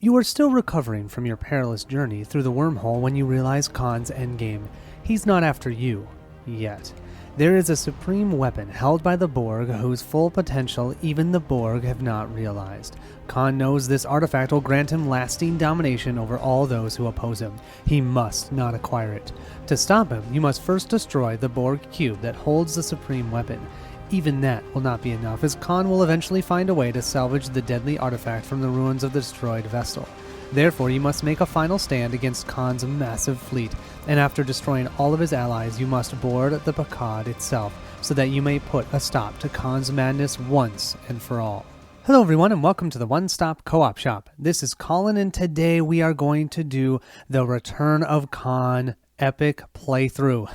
You are still recovering from your perilous journey through the wormhole when you realize Khan's endgame. He's not after you. Yet. There is a supreme weapon held by the Borg whose full potential even the Borg have not realized. Khan knows this artifact will grant him lasting domination over all those who oppose him. He must not acquire it. To stop him, you must first destroy the Borg cube that holds the supreme weapon. Even that will not be enough, as Khan will eventually find a way to salvage the deadly artifact from the ruins of the destroyed vessel. Therefore, you must make a final stand against Khan's massive fleet, and after destroying all of his allies, you must board the Packard itself, so that you may put a stop to Khan's madness once and for all. Hello everyone, and welcome to the One Stop Co-op Shop. This is Colin, and today we are going to do the Return of Khan epic playthrough.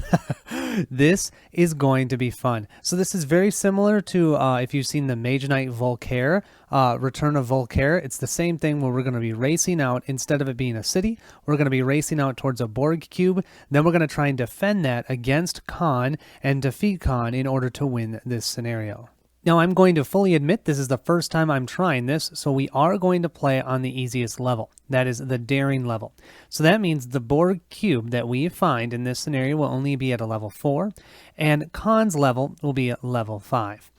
This is going to be fun. So this is very similar to if you've seen the Mage Knight Voltaire, Return of Voltaire. It's the same thing where we're going to be racing out. Instead of it being a city, we're going to be racing out towards a Borg cube. Then we're going to try and defend that against Khan and defeat Khan in order to win this scenario. Now, I'm going to fully admit this is the first time I'm trying this, so we are going to play on the easiest level. That is the daring level. So that means the Borg cube that we find in this scenario will only be at a level 4, and Khan's level will be at level 5.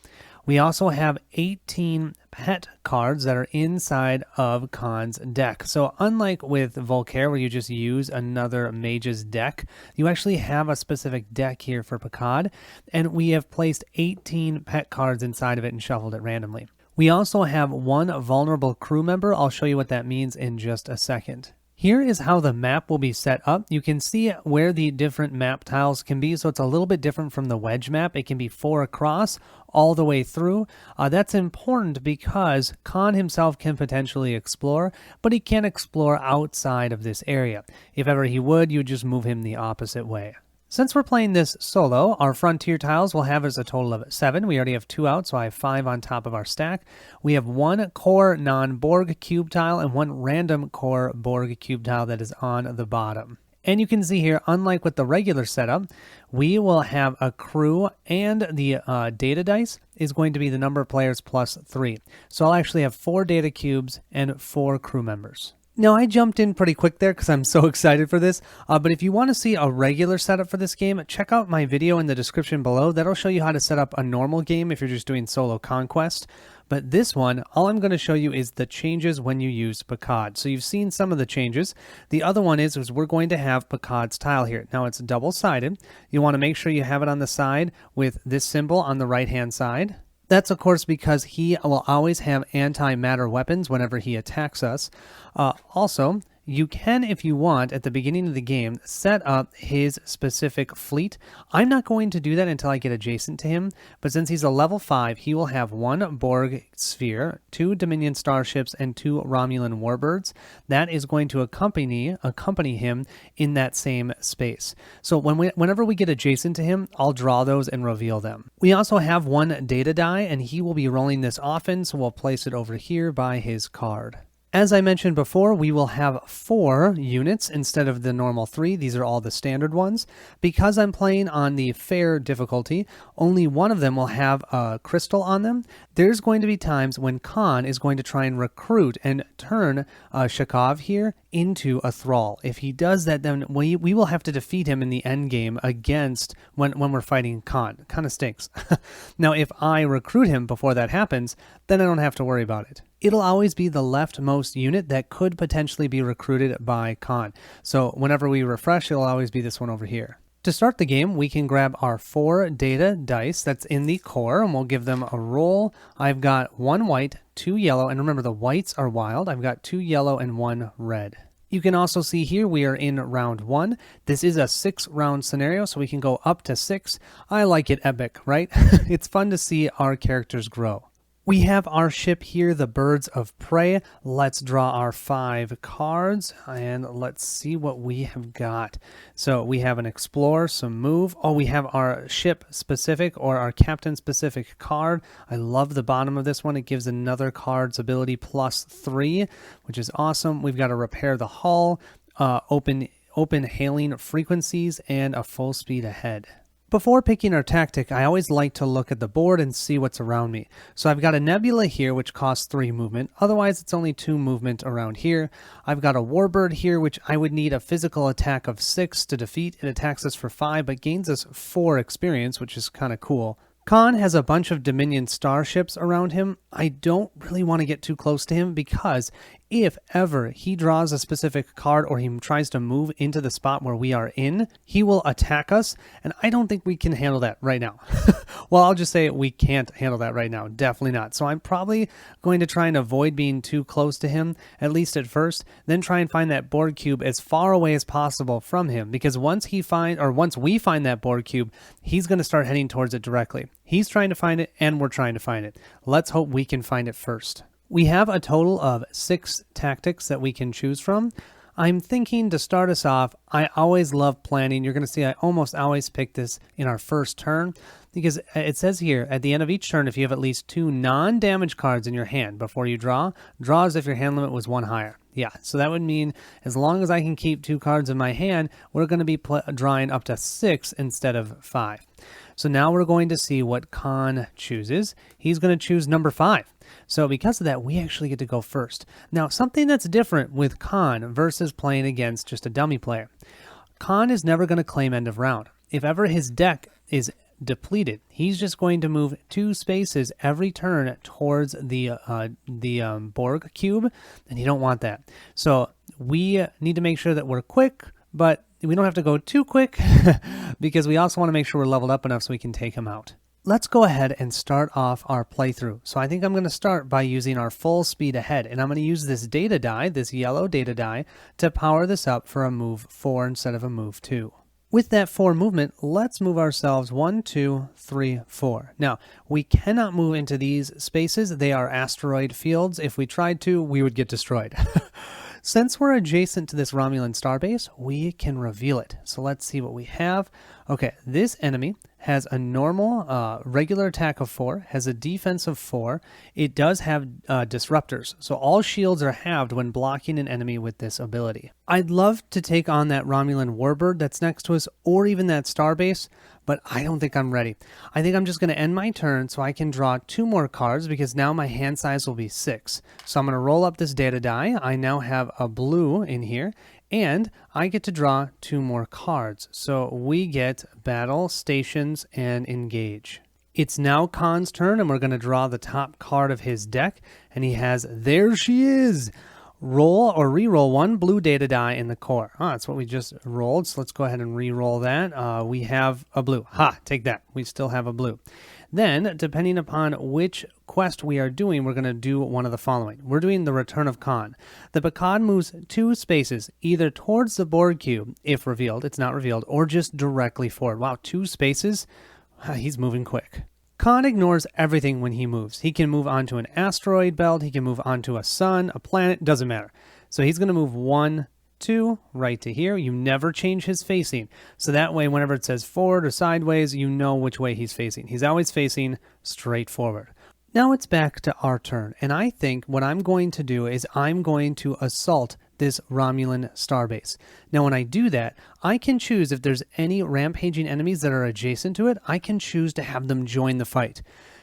We also have 18 pet cards that are inside of Khan's deck. So unlike with Voltaire, where you just use another mage's deck, you actually have a specific deck here for Packard, and we have placed 18 pet cards inside of it and shuffled it randomly. We also have one vulnerable crew member. I'll show you what that means in just a second. Here is how the map will be set up. You can see where the different map tiles can be, so it's a little bit different from the wedge map. It can be 4 across all the way through. That's important because Khan himself can potentially explore, but he can't explore outside of this area. If ever he would, you would just move him the opposite way. Since we're playing this solo, our frontier tiles will have us a total of 7. We already have 2 out, so I have 5 on top of our stack. We have 1 core non-Borg cube tile and 1 random core Borg cube tile that is on the bottom. And you can see here, unlike with the regular setup, we will have a crew, and the data dice is going to be the number of players plus 3. So I'll actually have 4 data cubes and 4 crew members. Now, I jumped in pretty quick there because I'm so excited for this, but if you want to see a regular setup for this game, check out my video in the description below. That'll show you how to set up a normal game if you're just doing solo conquest. But this one, all I'm going to show you is the changes when you use Packard. So you've seen some of the changes. The other one is we're going to have Packard's tile here. Now, it's double-sided. You want to make sure you have it on the side with this symbol on the right-hand side. That's, of course, because he will always have antimatter weapons whenever he attacks us. Also, you can, if you want, at the beginning of the game, set up his specific fleet. I'm not going to do that until I get adjacent to him, but since he's a level 5, he will have 1 Borg sphere, 2 Dominion starships, and 2 Romulan warbirds. That is going to accompany him in that same space. So whenever we get adjacent to him, I'll draw those and reveal them. We also have 1 data die, and he will be rolling this often, so we'll place it over here by his card. As I mentioned before, we will have 4 units instead of the normal 3. These are all the standard ones. Because I'm playing on the fair difficulty, only one of them will have a crystal on them. There's going to be times when Khan is going to try and recruit and turn Shakov here into a thrall. If he does that, then we will have to defeat him in the end game against when we're fighting Khan. Kind of stinks. Now, if I recruit him before that happens, then I don't have to worry about it. It'll always be the leftmost unit that could potentially be recruited by Khan. So whenever we refresh, it'll always be this one over here. To start the game, we can grab our 4 data dice that's in the core, and we'll give them a roll. I've got 1 white, 2 yellow, and remember the whites are wild. I've got 2 yellow and 1 red. You can also see here we are in round 1. This is a 6-round scenario, so we can go up to 6. I like it epic, right? It's fun to see our characters grow. We have our ship here, the Birds of Prey. Let's draw our 5 cards, and let's see what we have got. So we have an Explorer, some Move. Oh, we have our ship-specific or our captain-specific card. I love the bottom of this one. It gives another card's ability plus 3, which is awesome. We've got to repair the hull, open hailing frequencies, and a full speed ahead. Before picking our tactic, I always like to look at the board and see what's around me. So I've got a nebula here, which costs 3 movement. Otherwise, it's only 2 movement around here. I've got a warbird here, which I would need a physical attack of 6 to defeat. It attacks us for 5, but gains us 4 experience, which is kind of cool. Khan has a bunch of Dominion starships around him. I don't really want to get too close to him because if ever he draws a specific card or he tries to move into the spot where we are in, he will attack us, and I don't think we can handle that right now. Well, I'll just say we can't handle that right now. Definitely not. So I'm probably going to try and avoid being too close to him, at least at first, then try and find that board cube as far away as possible from him, because once we find that board cube, he's going to start heading towards it directly. He's trying to find it, and we're trying to find it. Let's hope we can find it first. We have a total of 6 tactics that we can choose from. I'm thinking to start us off, I always love planning. You're going to see I almost always pick this in our first turn because it says here, at the end of each turn, if you have at least 2 non-damage cards in your hand before you draw as if your hand limit was 1 higher. Yeah, so that would mean as long as I can keep 2 cards in my hand, we're going to be drawing up to 6 instead of 5. So now we're going to see what Khan chooses. He's going to choose number 5. So because of that, we actually get to go first. Now, something that's different with Khan versus playing against just a dummy player. Khan is never going to claim end of round. If ever his deck is depleted, he's just going to move 2 spaces every turn towards the Borg cube, and you don't want that. So we need to make sure that we're quick, but we don't have to go too quick because we also want to make sure we're leveled up enough so we can take him out. Let's go ahead and start off our playthrough. So I think I'm going to start by using our full speed ahead, and I'm going to use this data die, this yellow data die, to power this up for a move 4 instead of a move 2. With that 4 movement, let's move ourselves 1, 2, 3, 4. Now, we cannot move into these spaces. They are asteroid fields. If we tried to, we would get destroyed. Since we're adjacent to this Romulan starbase, we can reveal it. So let's see what we have. Okay, this enemy has a normal regular attack of 4, has a defense of 4. It does have disruptors, so all shields are halved when blocking an enemy with this ability. I'd love to take on that Romulan warbird that's next to us, or even that starbase, but I don't think I'm ready. I think I'm just going to end my turn so I can draw 2 more cards because now my hand size will be 6. So I'm going to roll up this data die. I now have a blue in here, and I get to draw 2 more cards. So we get Battle, Stations, and Engage. It's now Khan's turn, and we're going to draw the top card of his deck, and he has, there she is! Roll or re-roll 1 blue data die in the core. That's what we just rolled, so let's go ahead and re-roll that. We have a blue. Take that. We still have a blue. Then, depending upon which quest we are doing, we're going to do one of the following. We're doing the Return of Khan. The Bakad moves 2 spaces, either towards the board cube, if revealed, it's not revealed, or just directly forward. Wow, 2 spaces? He's moving quick. Khan ignores everything when he moves. He can move onto an asteroid belt, he can move onto a sun, a planet, doesn't matter. So he's going to move 1, 2, right to here. You never change his facing. So that way, whenever it says forward or sideways, you know which way he's facing. He's always facing straight forward. Now it's back to our turn, and I think what I'm going to do is I'm going to assault this Romulan starbase. Now when I do that, I can choose if there's any rampaging enemies that are adjacent to it, I can choose to have them join the fight.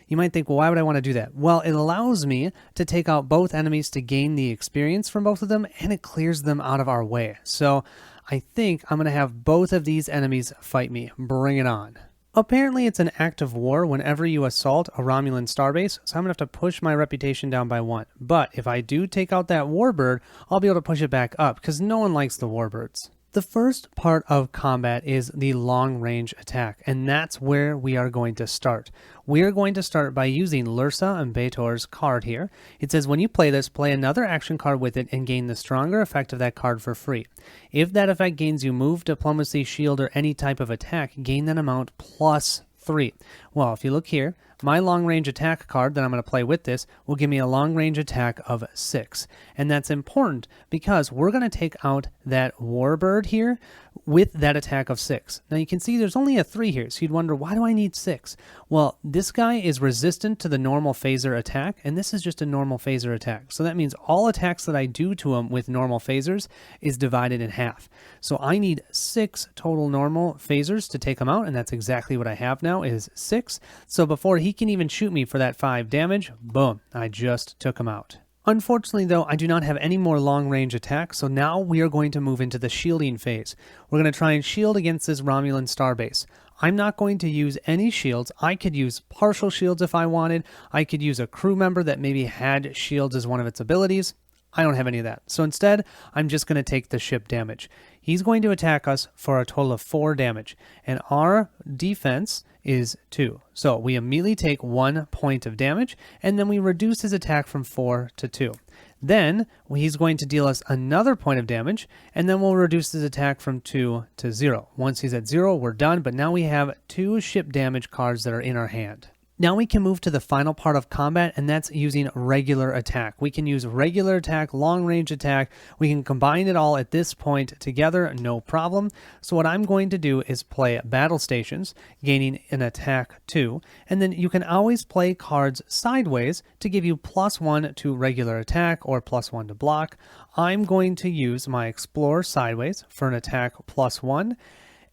You might think, well, why would I want to do that? Well, it allows me to take out both enemies to gain the experience from both of them, and it clears them out of our way. So I think I'm going to have both of these enemies fight me. Bring it on. Apparently, it's an act of war whenever you assault a Romulan starbase, so I'm going to have to push my reputation down by 1. But if I do take out that warbird, I'll be able to push it back up, because no one likes the warbirds. The first part of combat is the long-range attack, and that's where we are going to start. We are going to start by using Lursa and Betor's card here. It says when you play this, play another action card with it and gain the stronger effect of that card for free. If that effect gains you move, diplomacy, shield, or any type of attack, gain that amount plus 3. Well, if you look here, my long-range attack card that I'm going to play with this will give me a long-range attack of 6. And that's important because we're going to take out that warbird here with that attack of 6. Now you can see there's only a 3 here, so you'd wonder, why do I need 6? Well, this guy is resistant to the normal phaser attack, and this is just a normal phaser attack. So that means all attacks that I do to him with normal phasers is divided in half. So I need 6 total normal phasers to take him out, and that's exactly what I have now, is 6. So before he can even shoot me for that 5 damage, boom, I just took him out. Unfortunately, though, I do not have any more long-range attacks, so now we are going to move into the shielding phase. We're going to try and shield against this Romulan starbase. I'm not going to use any shields. I could use partial shields if I wanted. I could use a crew member that maybe had shields as one of its abilities. I don't have any of that. So instead, I'm just going to take the ship damage. He's going to attack us for a total of 4 damage, and our defense is 2. So we immediately take 1 point of damage, and then we reduce his attack from 4 to 2. Then he's going to deal us another point of damage, and then we'll reduce his attack from 2 to 0. Once he's at 0, we're done, but now we have 2 ship damage cards that are in our hand. Now we can move to the final part of combat, and that's using regular attack. We can use regular attack, long range attack. We can combine it all at this point together, no problem. So what I'm going to do is play battle stations, gaining an attack 2, and then you can always play cards sideways to give you +1 to regular attack or +1 to block. I'm going to use my explore sideways for an attack +1.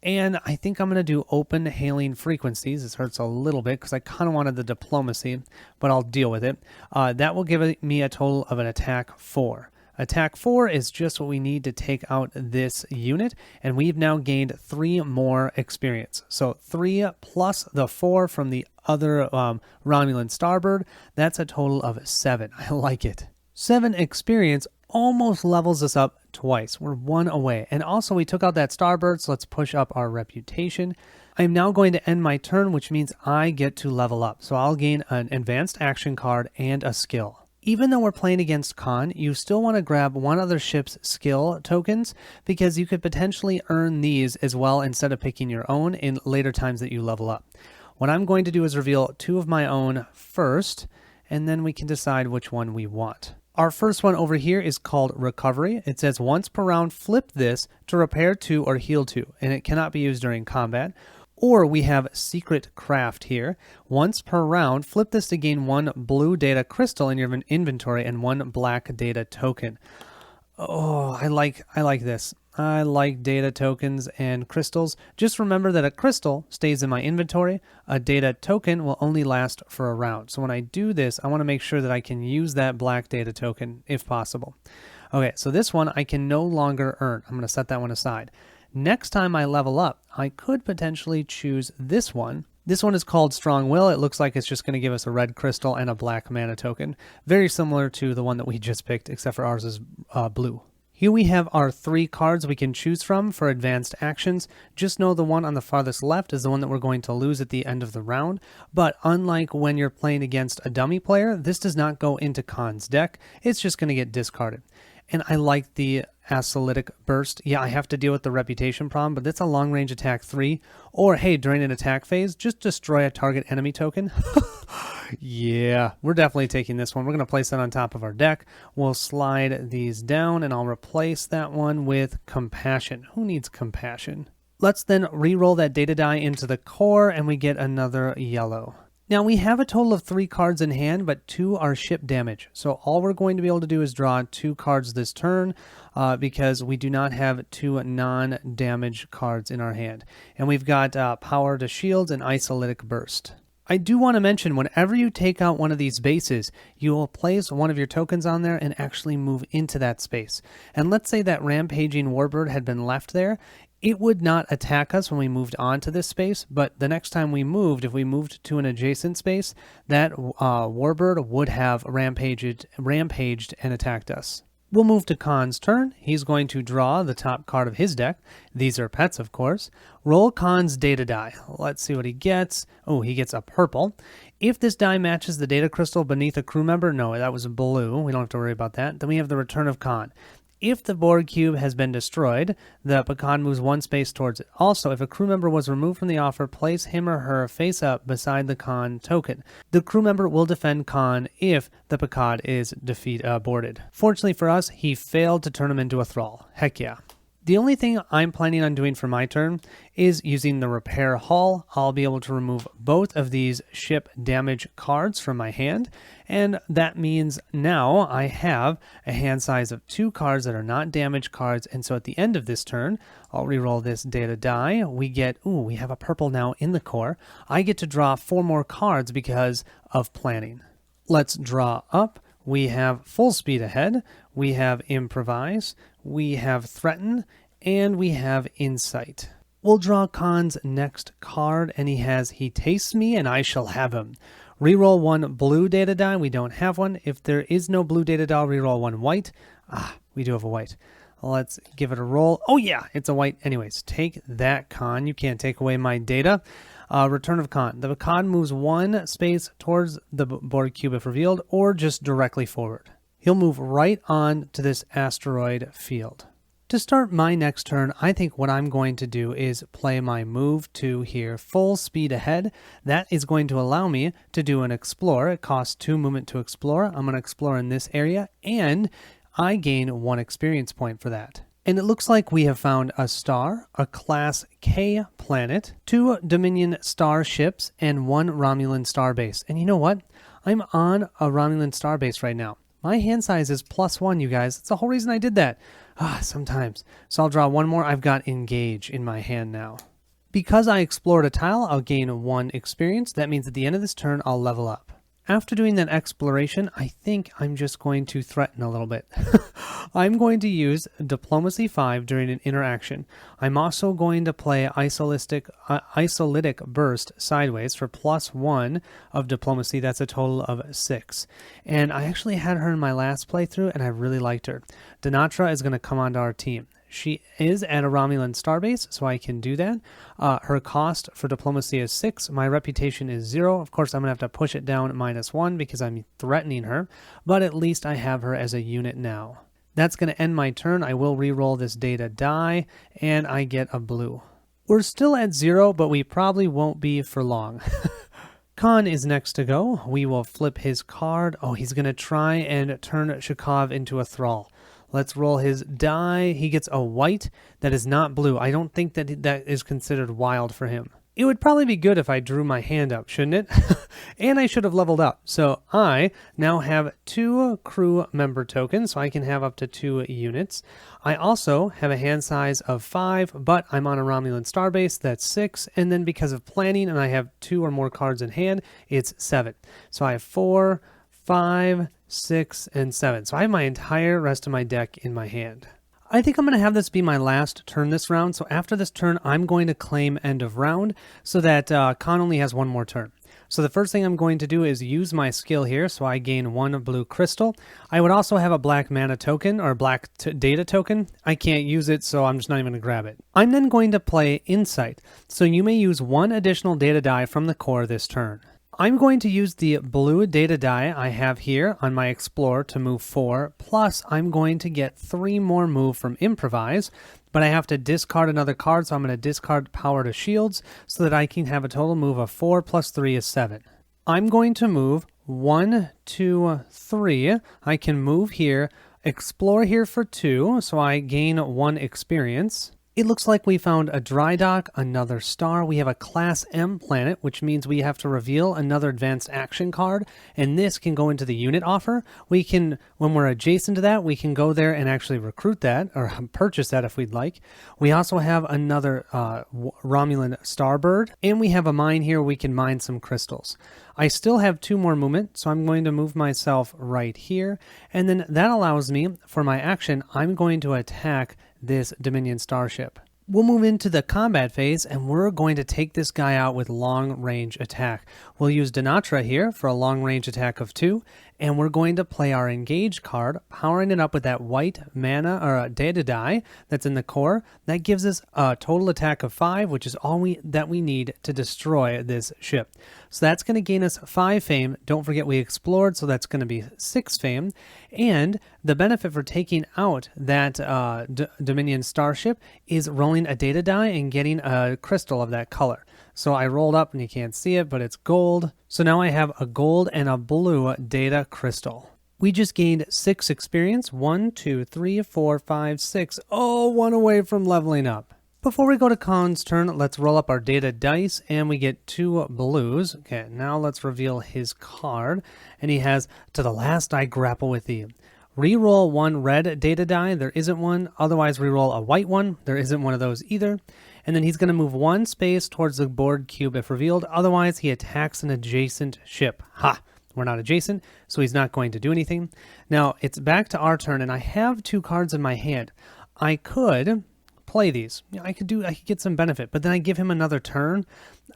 And I think I'm going to do open hailing frequencies. This hurts a little bit because I kind of wanted the diplomacy, but I'll deal with it. That will give me a total of an attack 4. Attack 4 is just what we need to take out this unit, and we've now gained 3 more experience. So 3 plus the 4 from the other Romulan Starbird, that's a total of 7. I like it. 7 experience almost levels us up twice. We're 1 away. And also we took out that Starbird, so let's push up our reputation. I'm now going to end my turn, which means I get to level up. So I'll gain an advanced action card and a skill. Even though we're playing against Khan, you still want to grab one other ship's skill tokens because you could potentially earn these as well instead of picking your own in later times that you level up. What I'm going to do is reveal 2 of my own first, and then we can decide which one we want. Our first one over here is called Recovery. It says once per round, flip this to repair 2 or heal 2, and it cannot be used during combat. Or we have Secret Craft here. Once per round, flip this to gain 1 blue data crystal in your inventory and 1 black data token. Oh, I like this. I like data tokens and crystals. Just remember that a crystal stays in my inventory. A data token will only last for a round. So when I do this, I want to make sure that I can use that black data token if possible. Okay, so this one I can no longer earn. I'm going to set that one aside. Next time I level up, I could potentially choose this one. This one is called Strong Will. It looks like it's just going to give us a red crystal and a black mana token. Very similar to the one that we just picked, except for ours is blue. Here we have our 3 cards we can choose from for advanced actions. Just know the one on the farthest left is the one that we're going to lose at the end of the round. But unlike when you're playing against a dummy player, this does not go into Khan's deck. It's just going to get discarded. And I like the Acyclic Burst. Yeah, I have to deal with the reputation problem, but that's a long-range attack 3. Or, hey, during an attack phase, just destroy a target enemy token. Yeah, we're definitely taking this one. We're going to place that on top of our deck. We'll slide these down, and I'll replace that one with Compassion. Who needs Compassion? Let's then re-roll that data die into the core, and we get another yellow. Now, we have a total of 3 cards in hand, but 2 are ship damage. So all we're going to be able to do is draw 2 cards this turn because we do not have 2 non-damage cards in our hand. And we've got Power to Shields and Acyclic Burst. I do want to mention, whenever you take out one of these bases, you will place one of your tokens on there and actually move into that space. And let's say that Rampaging Warbird had been left there. It would not attack us when we moved on to this space, but the next time we moved, if we moved to an adjacent space, that Warbird would have rampaged and attacked us. We'll move to Khan's turn. He's going to draw the top card of his deck. These are pets, of course. Roll Khan's data die. Let's see what he gets. Oh, he gets a purple. If this die matches the data crystal beneath a crew member, no, that was blue. We don't have to worry about that. Then we have the Return of Khan. If the Borg cube has been destroyed, the Pecan moves one space towards it. Also, if a crew member was removed from the offer, place him or her face up beside the Con token. The crew member will defend Con if the Pecan is aborted. Fortunately for us, he failed to turn him into a thrall. Heck yeah. The only thing I'm planning on doing for my turn is using the repair hull. I'll be able to remove both of these ship damage cards from my hand, and that means now I have a hand size of 2 cards that are not damage cards, and so at the end of this turn, I'll reroll this data die. We have a purple now in the core. I get to draw 4 more cards because of planning. Let's draw up. We have full speed ahead, we have improvise, we have threaten, and we have insight. We'll draw Con's next card, and he tastes me and I shall have him. Reroll 1 blue data die, we don't have one. If there is no blue data die, I'll reroll 1 white. We do have a white. Let's give it a roll. Oh yeah, it's a white. Anyways, take that, Con. You can't take away my data. Return of Con. The Con moves 1 space towards the Borg cube if revealed, or just directly forward. He'll move right on to this asteroid field. To start my next turn, I think what I'm going to do is play my move to here, full speed ahead. That is going to allow me to do an explore. It costs 2 movement to explore. I'm going to explore in this area, and I gain 1 experience point for that. And it looks like we have found a star, a Class K planet, 2 Dominion starships, and 1 Romulan starbase. And you know what? I'm on a Romulan starbase right now. My hand size is +1, you guys. That's the whole reason I did that. Sometimes. So I'll draw 1 more. I've got Engage in my hand now. Because I explored a tile, I'll gain 1 experience. That means at the end of this turn, I'll level up. After doing that exploration, I think I'm just going to threaten a little bit. I'm going to use Diplomacy 5 during an interaction. I'm also going to play Isolytic Burst sideways for +1 of Diplomacy. That's a total of 6. And I actually had her in my last playthrough, and I really liked her. Dinatra is going to come onto our team. She is at a Romulan starbase, so I can do that. Her cost for diplomacy is 6. My reputation is 0. Of course, I'm going to have to push it down at -1 because I'm threatening her, but at least I have her as a unit now. That's going to end my turn. I will re-roll this data die, and I get a blue. We're still at 0, but we probably won't be for long. Con is next to go. We will flip his card. Oh, he's going to try and turn Shukov into a thrall. Let's roll his die. He gets a white that is not blue. I don't think that is considered wild for him. It would probably be good if I drew my hand up, shouldn't it? And I should have leveled up. So I now have 2 crew member tokens, so I can have up to 2 units. I also have a hand size of 5, but I'm on a Romulan starbase, that's 6. And then because of planning, and I have 2 or more cards in hand, it's 7. So I have 4, 5, 6, and 7. So I have my entire rest of my deck in my hand. I think I'm going to have this be my last turn this round. So after this turn, I'm going to claim end of round so that Con only has 1 more turn. So the first thing I'm going to do is use my skill here. So I gain 1 blue crystal. I would also have a black mana token or black data token. I can't use it, so I'm just not even going to grab it. I'm then going to play Insight. So you may use 1 additional data die from the core this turn. I'm going to use the blue data die I have here on my Explorer to move 4, plus I'm going to get 3 more move from Improvise, but I have to discard another card, so I'm going to discard Power to Shields so that I can have a total move of 4 plus 3 is 7. I'm going to move 1, 2, 3. I can move here, explore here for 2, so I gain 1 experience. It looks like we found a dry dock, another star. We have a Class M planet, which means we have to reveal another advanced action card, and this can go into the unit offer. We can, when we're adjacent to that, we can go there and actually recruit that, or purchase that if we'd like. We also have another Romulan Starbird, and we have a mine here. We can mine some crystals. I still have 2 more movement, so I'm going to move myself right here, and then that allows me, for my action, I'm going to attack this Dominion starship. We'll move into the combat phase, and we're going to take this guy out with long-range attack. We'll use Dinatra here for a long-range attack of 2, and we're going to play our engage card, powering it up with that white mana or data die that's in the core. That gives us a total attack of 5, which is all that we need to destroy this ship. So that's going to gain us 5 fame. Don't forget we explored, so that's going to be 6 fame. And the benefit for taking out that Dominion starship is rolling a data die and getting a crystal of that color. So I rolled up and you can't see it, but it's gold. So now I have a gold and a blue data crystal. We just gained 6 experience. 1, 2, 3, 4, 5, 6. Oh, 1 away from leveling up. Before we go to Colin's turn, let's roll up our data dice and we get 2 blues. Okay, now let's reveal his card. And he has, to the last I grapple with thee. Reroll 1 red data die. There isn't one. Otherwise, reroll a white one. There isn't one of those either. And then he's going to move 1 space towards the board cube if revealed. Otherwise, he attacks an adjacent ship. Ha! We're not adjacent, so he's not going to do anything. Now, it's back to our turn, and I have 2 cards in my hand. I could play these. I could get some benefit, but then I give him another turn.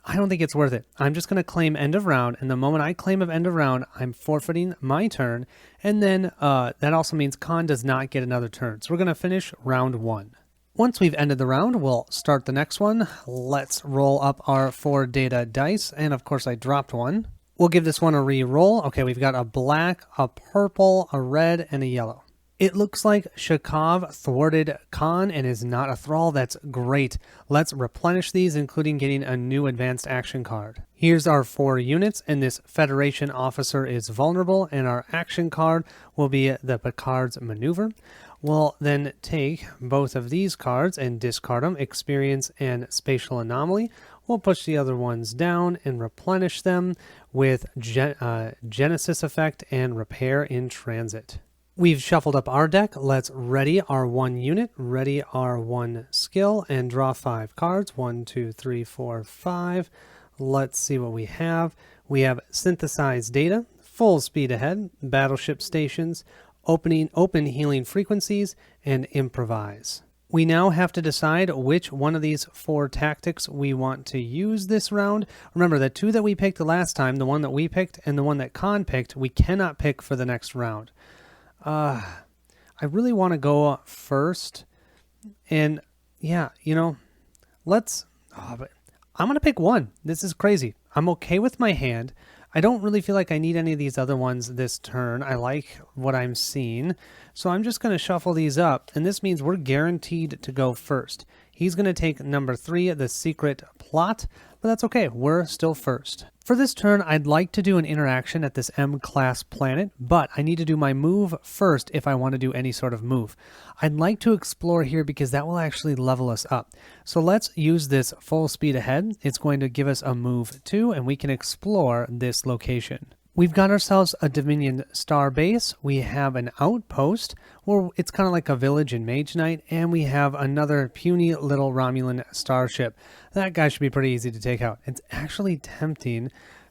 I don't think it's worth it. I'm just going to claim end of round, and the moment I claim of end of round, I'm forfeiting my turn, and then that also means Con does not get another turn. So we're going to finish round 1. Once we've ended the round, we'll start the next one. Let's roll up our 4 data dice, and of course I dropped one. We'll give this one a re-roll. Okay, we've got a black, a purple, a red, and a yellow. It looks like Shakov thwarted Khan and is not a thrall. That's great. Let's replenish these, including getting a new advanced action card. Here's our 4 units, and this Federation officer is vulnerable, and our action card will be the Picard's maneuver. We'll then take both of these cards and discard them, experience and spatial anomaly. We'll push the other ones down and replenish them with Genesis effect and repair in transit. We've shuffled up our deck. Let's ready our 1 unit, ready our 1 skill, and draw 5 cards. 1, 2, 3, 4, 5. Let's see what we have. We have synthesized data, full speed ahead, battleship stations, open healing frequencies, and improvise. We now have to decide which one of these 4 tactics we want to use this round. Remember, the 2 that we picked the last time, the one that we picked and the one that Con picked, we cannot pick for the next round. I really want to go first. And yeah, but I'm going to pick 1. This is crazy. I'm okay with my hand. I don't really feel like I need any of these other ones this turn. I like what I'm seeing. So I'm just going to shuffle these up, and this means we're guaranteed to go first. He's going to take number 3, the secret plot, but that's okay. We're still first. For this turn, I'd like to do an interaction at this M-class planet, but I need to do my move first if I want to do any sort of move. I'd like to explore here because that will actually level us up. So let's use this full speed ahead. It's going to give us a move 2, and we can explore this location. We've got ourselves a Dominion star base. We have an outpost, where it's kind of like a village in Mage Knight, and we have another puny little Romulan starship. That guy should be pretty easy to take out. It's actually tempting.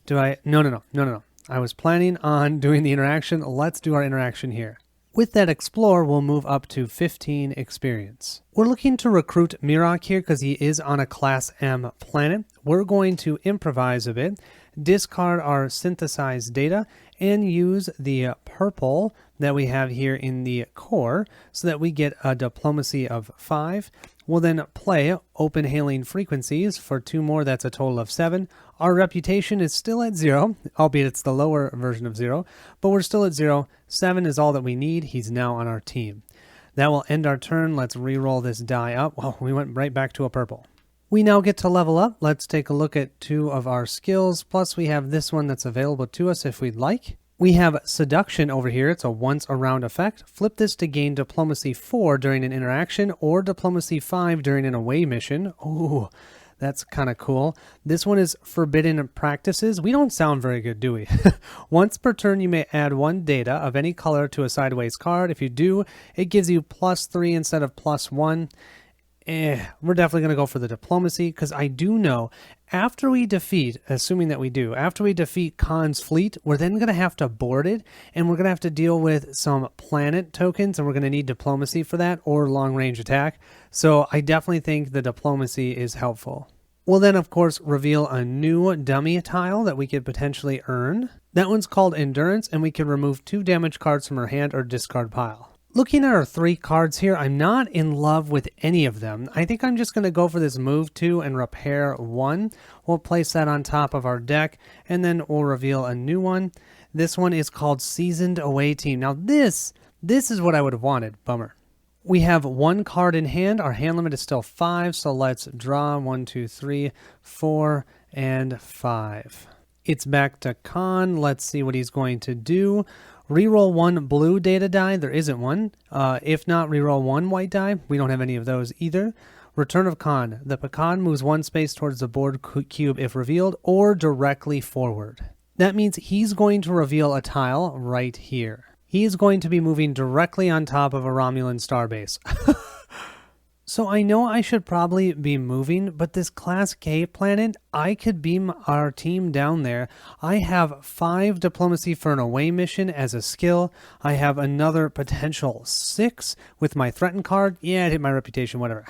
No. I was planning on doing the interaction. Let's do our interaction here. With that explore, we'll move up to 15 experience. We're looking to recruit Mirok here because he is on a Class M planet. We're going to improvise a bit, discard our synthesized data, and use the purple that we have here in the core so that we get a diplomacy of 5. We'll then play open hailing frequencies for 2 more. That's a total of 7. Our reputation is still at 0, albeit it's the lower version of 0, but we're still at 0. 7 is all that we need. He's now on our team. That will end our turn. Let's re-roll this die up. Well, we went right back to a purple. We now get to level up. Let's take a look at 2 of our skills. Plus we have this one that's available to us if we'd like. We have Seduction over here. It's a once a round effect. Flip this to gain Diplomacy 4 during an interaction or Diplomacy 5 during an away mission. Ooh, that's kind of cool. This one is Forbidden Practices. We don't sound very good, do we? Once per turn, you may add 1 data of any color to a sideways card. If you do, it gives you +3 instead of +1. We're definitely going to go for the diplomacy because I do know after we defeat, assuming that we do, after we defeat Khan's fleet, we're then going to have to board it and we're going to have to deal with some planet tokens and we're going to need diplomacy for that or long range attack. So I definitely think the diplomacy is helpful. We'll then, of course, reveal a new dummy tile that we could potentially earn. That one's called Endurance, and we can remove 2 damage cards from our hand or discard pile. Looking at our 3 cards here, I'm not in love with any of them. I think I'm just going to go for this move 2 and repair 1. We'll place that on top of our deck, and then we'll reveal a new one. This one is called Seasoned Away Team. Now this is what I would have wanted. Bummer. We have 1 card in hand. Our hand limit is still 5, so let's draw 1, 2, 3, 4, and 5. It's back to Con. Let's see what he's going to do. Reroll 1 blue data die. There isn't one. If not, reroll 1 white die. We don't have any of those either. Return of Con. The pecan moves 1 space towards the board cube if revealed, or directly forward. That means he's going to reveal a tile right here. He is going to be moving directly on top of a Romulan starbase. So I know I should probably be moving, but this Class K planet, I could beam our team down there. I have 5 diplomacy for an away mission as a skill. I have another potential 6 with my threaten card. Yeah, it hit my reputation, whatever.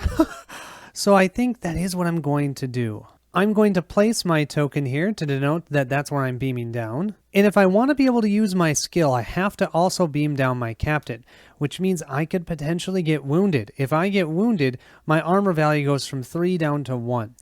So I think that is what I'm going to do. I'm going to place my token here to denote that that's where I'm beaming down. And if I want to be able to use my skill, I have to also beam down my captain, which means I could potentially get wounded. If I get wounded, my armor value goes from 3 down to 1.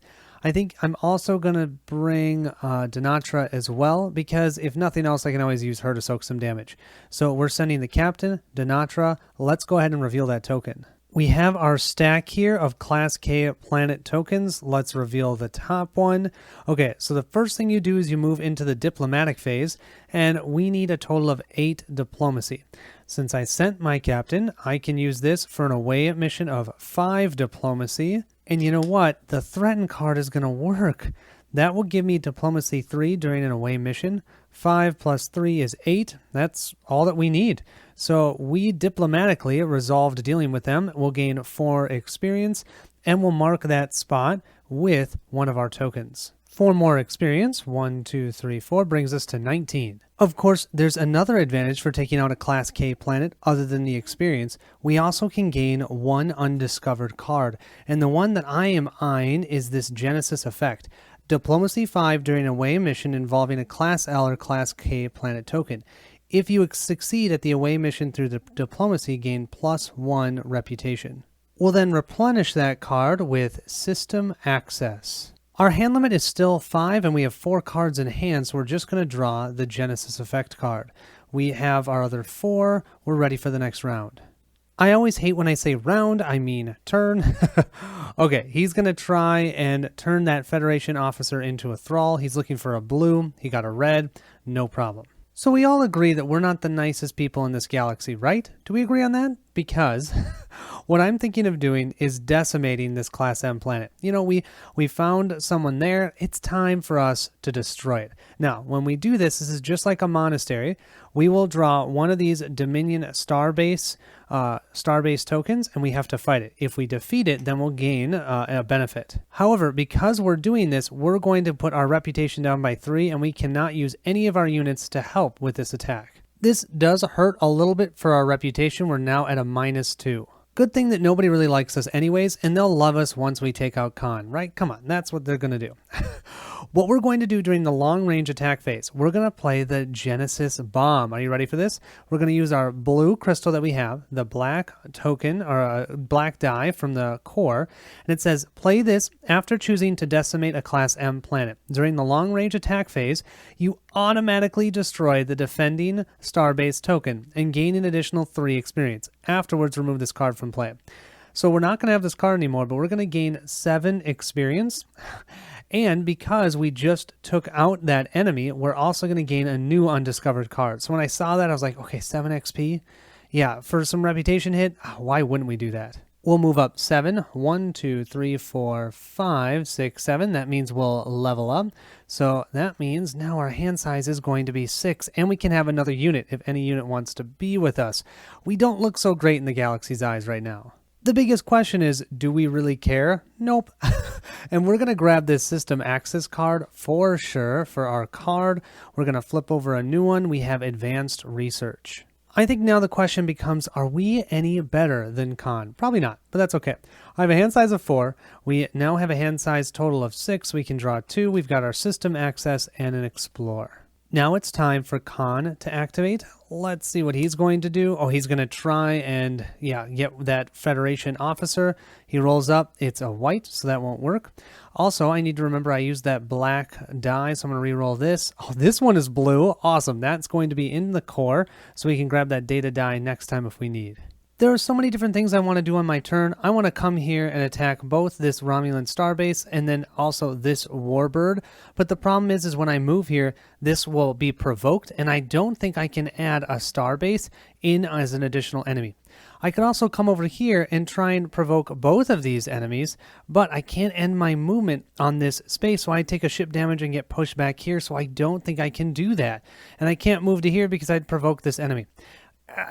I think I'm also going to bring Denatra as well, because if nothing else, I can always use her to soak some damage. So we're sending the captain, Denatra. Let's go ahead and reveal that token. We have our stack here of Class K planet tokens. Let's reveal the top one. Okay, so the first thing you do is you move into the diplomatic phase, and we need a total of 8 diplomacy. Since I sent my captain, I can use this for an away mission of 5 diplomacy. And you know what? The threaten card is going to work. That will give me diplomacy 3 during an away mission. 5 plus 3 is 8. That's all that we need. So we diplomatically resolved dealing with them. We'll gain 4 experience, and we'll mark that spot with one of our tokens. 4 more experience, 1, 2, 3, 4, brings us to 19. Of course, there's another advantage for taking out a Class K planet other than the experience. We also can gain 1 undiscovered card, and the one that I am eyeing is this Genesis effect. Diplomacy 5 during a away mission involving a Class L or Class K planet token. If you succeed at the away mission through the diplomacy, gain +1 reputation. We'll then replenish that card with System Access. Our hand limit is still 5, and we have 4 cards in hand, so we're just going to draw the Genesis Effect card. We have our other 4. We're ready for the next round. I always hate when I say round, I mean turn. Okay, he's going to try and turn that Federation officer into a thrall. He's looking for a blue. He got a red. No problem. So we all agree that we're not the nicest people in this galaxy, right? Do we agree on that? Because what I'm thinking of doing is decimating this Class M planet. You know, we found someone there. It's time for us to destroy it. Now, when we do this, this is just like a monastery. We will draw one of these Dominion Starbase tokens, and we have to fight it. If we defeat it, then we'll gain a benefit. However, because we're doing this, we're going to put our reputation down by 3, and we cannot use any of our units to help with this attack. This does hurt a little bit for our reputation. We're now at a -2. Good thing that nobody really likes us anyways, and they'll love us once we take out Khan, right? Come on, that's what they're going to do. What we're going to do during the long-range attack phase, we're going to play the Genesis Bomb. Are you ready for this? We're going to use our blue crystal that we have, the black token, or black die from the core, and it says, play this after choosing to decimate a Class M planet. During the long-range attack phase, you automatically destroy the defending starbase token and gain an additional 3 experience. Afterwards, remove this card from play. So we're not going to have this card anymore, but we're going to gain 7 experience. And because we just took out that enemy, we're also going to gain a new undiscovered card. So when I saw that, I was like, okay, 7 XP? Yeah, for some reputation hit, why wouldn't we do that? We'll move up 7. 1, 2, 3, 4, 5, 6, 7. That means we'll level up. So that means now our hand size is going to be 6, and we can have another unit if any unit wants to be with us. We don't look so great in the galaxy's eyes right now. The biggest question is, do we really care? Nope. And we're going to grab this System Access card for sure for our card. We're going to flip over a new one. We have Advanced Research. I think now the question becomes, are we any better than Khan? Probably not, but that's okay. I have a hand size of 4. We now have a hand size total of 6. We can draw 2. We've got our System Access and an Explore. Now it's time for Khan to activate. Let's see what he's going to do. Oh, he's going to try and, get that Federation officer. He rolls up. It's a white, so that won't work. Also, I need to remember I used that black die, so I'm going to re-roll this. Oh, this one is blue. Awesome. That's going to be in the core, so we can grab that data die next time if we need. There are so many different things I want to do on my turn. I want to come here and attack both this Romulan starbase and then also this warbird. But the problem is when I move here, this will be provoked, and I don't think I can add a starbase in as an additional enemy. I could also come over here and try and provoke both of these enemies, but I can't end my movement on this space, so I take a ship damage and get pushed back here, so I don't think I can do that. And I can't move to here because I'd provoke this enemy.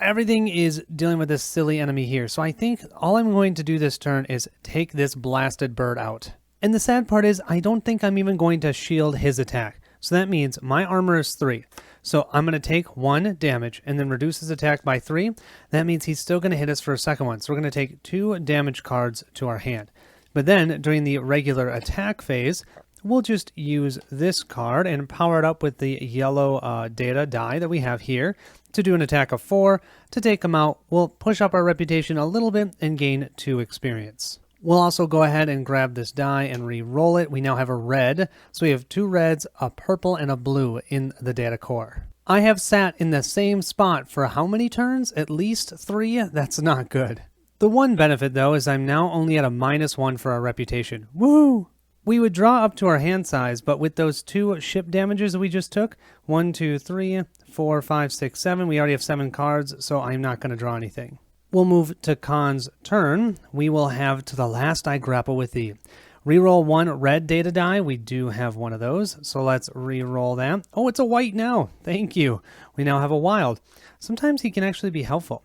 Everything is dealing with this silly enemy here, so I think all I'm going to do this turn is take this blasted bird out. And the sad part is I don't think I'm even going to shield his attack. So that means my armor is 3. So I'm going to take 1 damage and then reduce his attack by 3. That means he's still going to hit us for a second one. So we're going to take 2 damage cards to our hand. But then during the regular attack phase, we'll just use this card and power it up with the yellow data die that we have here to do an attack of 4. To take him out, we'll push up our reputation a little bit and gain 2 experience. We'll also go ahead and grab this die and re-roll it. We now have a red, so we have 2 reds, a purple, and a blue in the data core. I have sat in the same spot for how many turns? At least 3? That's not good. The one benefit, though, is I'm now only at a -1 for our reputation. Woo! We would draw up to our hand size, but with those 2 ship damages that we just took, 1, 2, 3, 4, 5, 6, 7, we already have 7 cards, so I'm not going to draw anything. We'll move to Khan's turn. We will have to the last I grapple with thee. Reroll 1 red data die. We do have one of those, so let's re-roll that. Oh, it's a white now. Thank you. We now have a wild. Sometimes he can actually be helpful.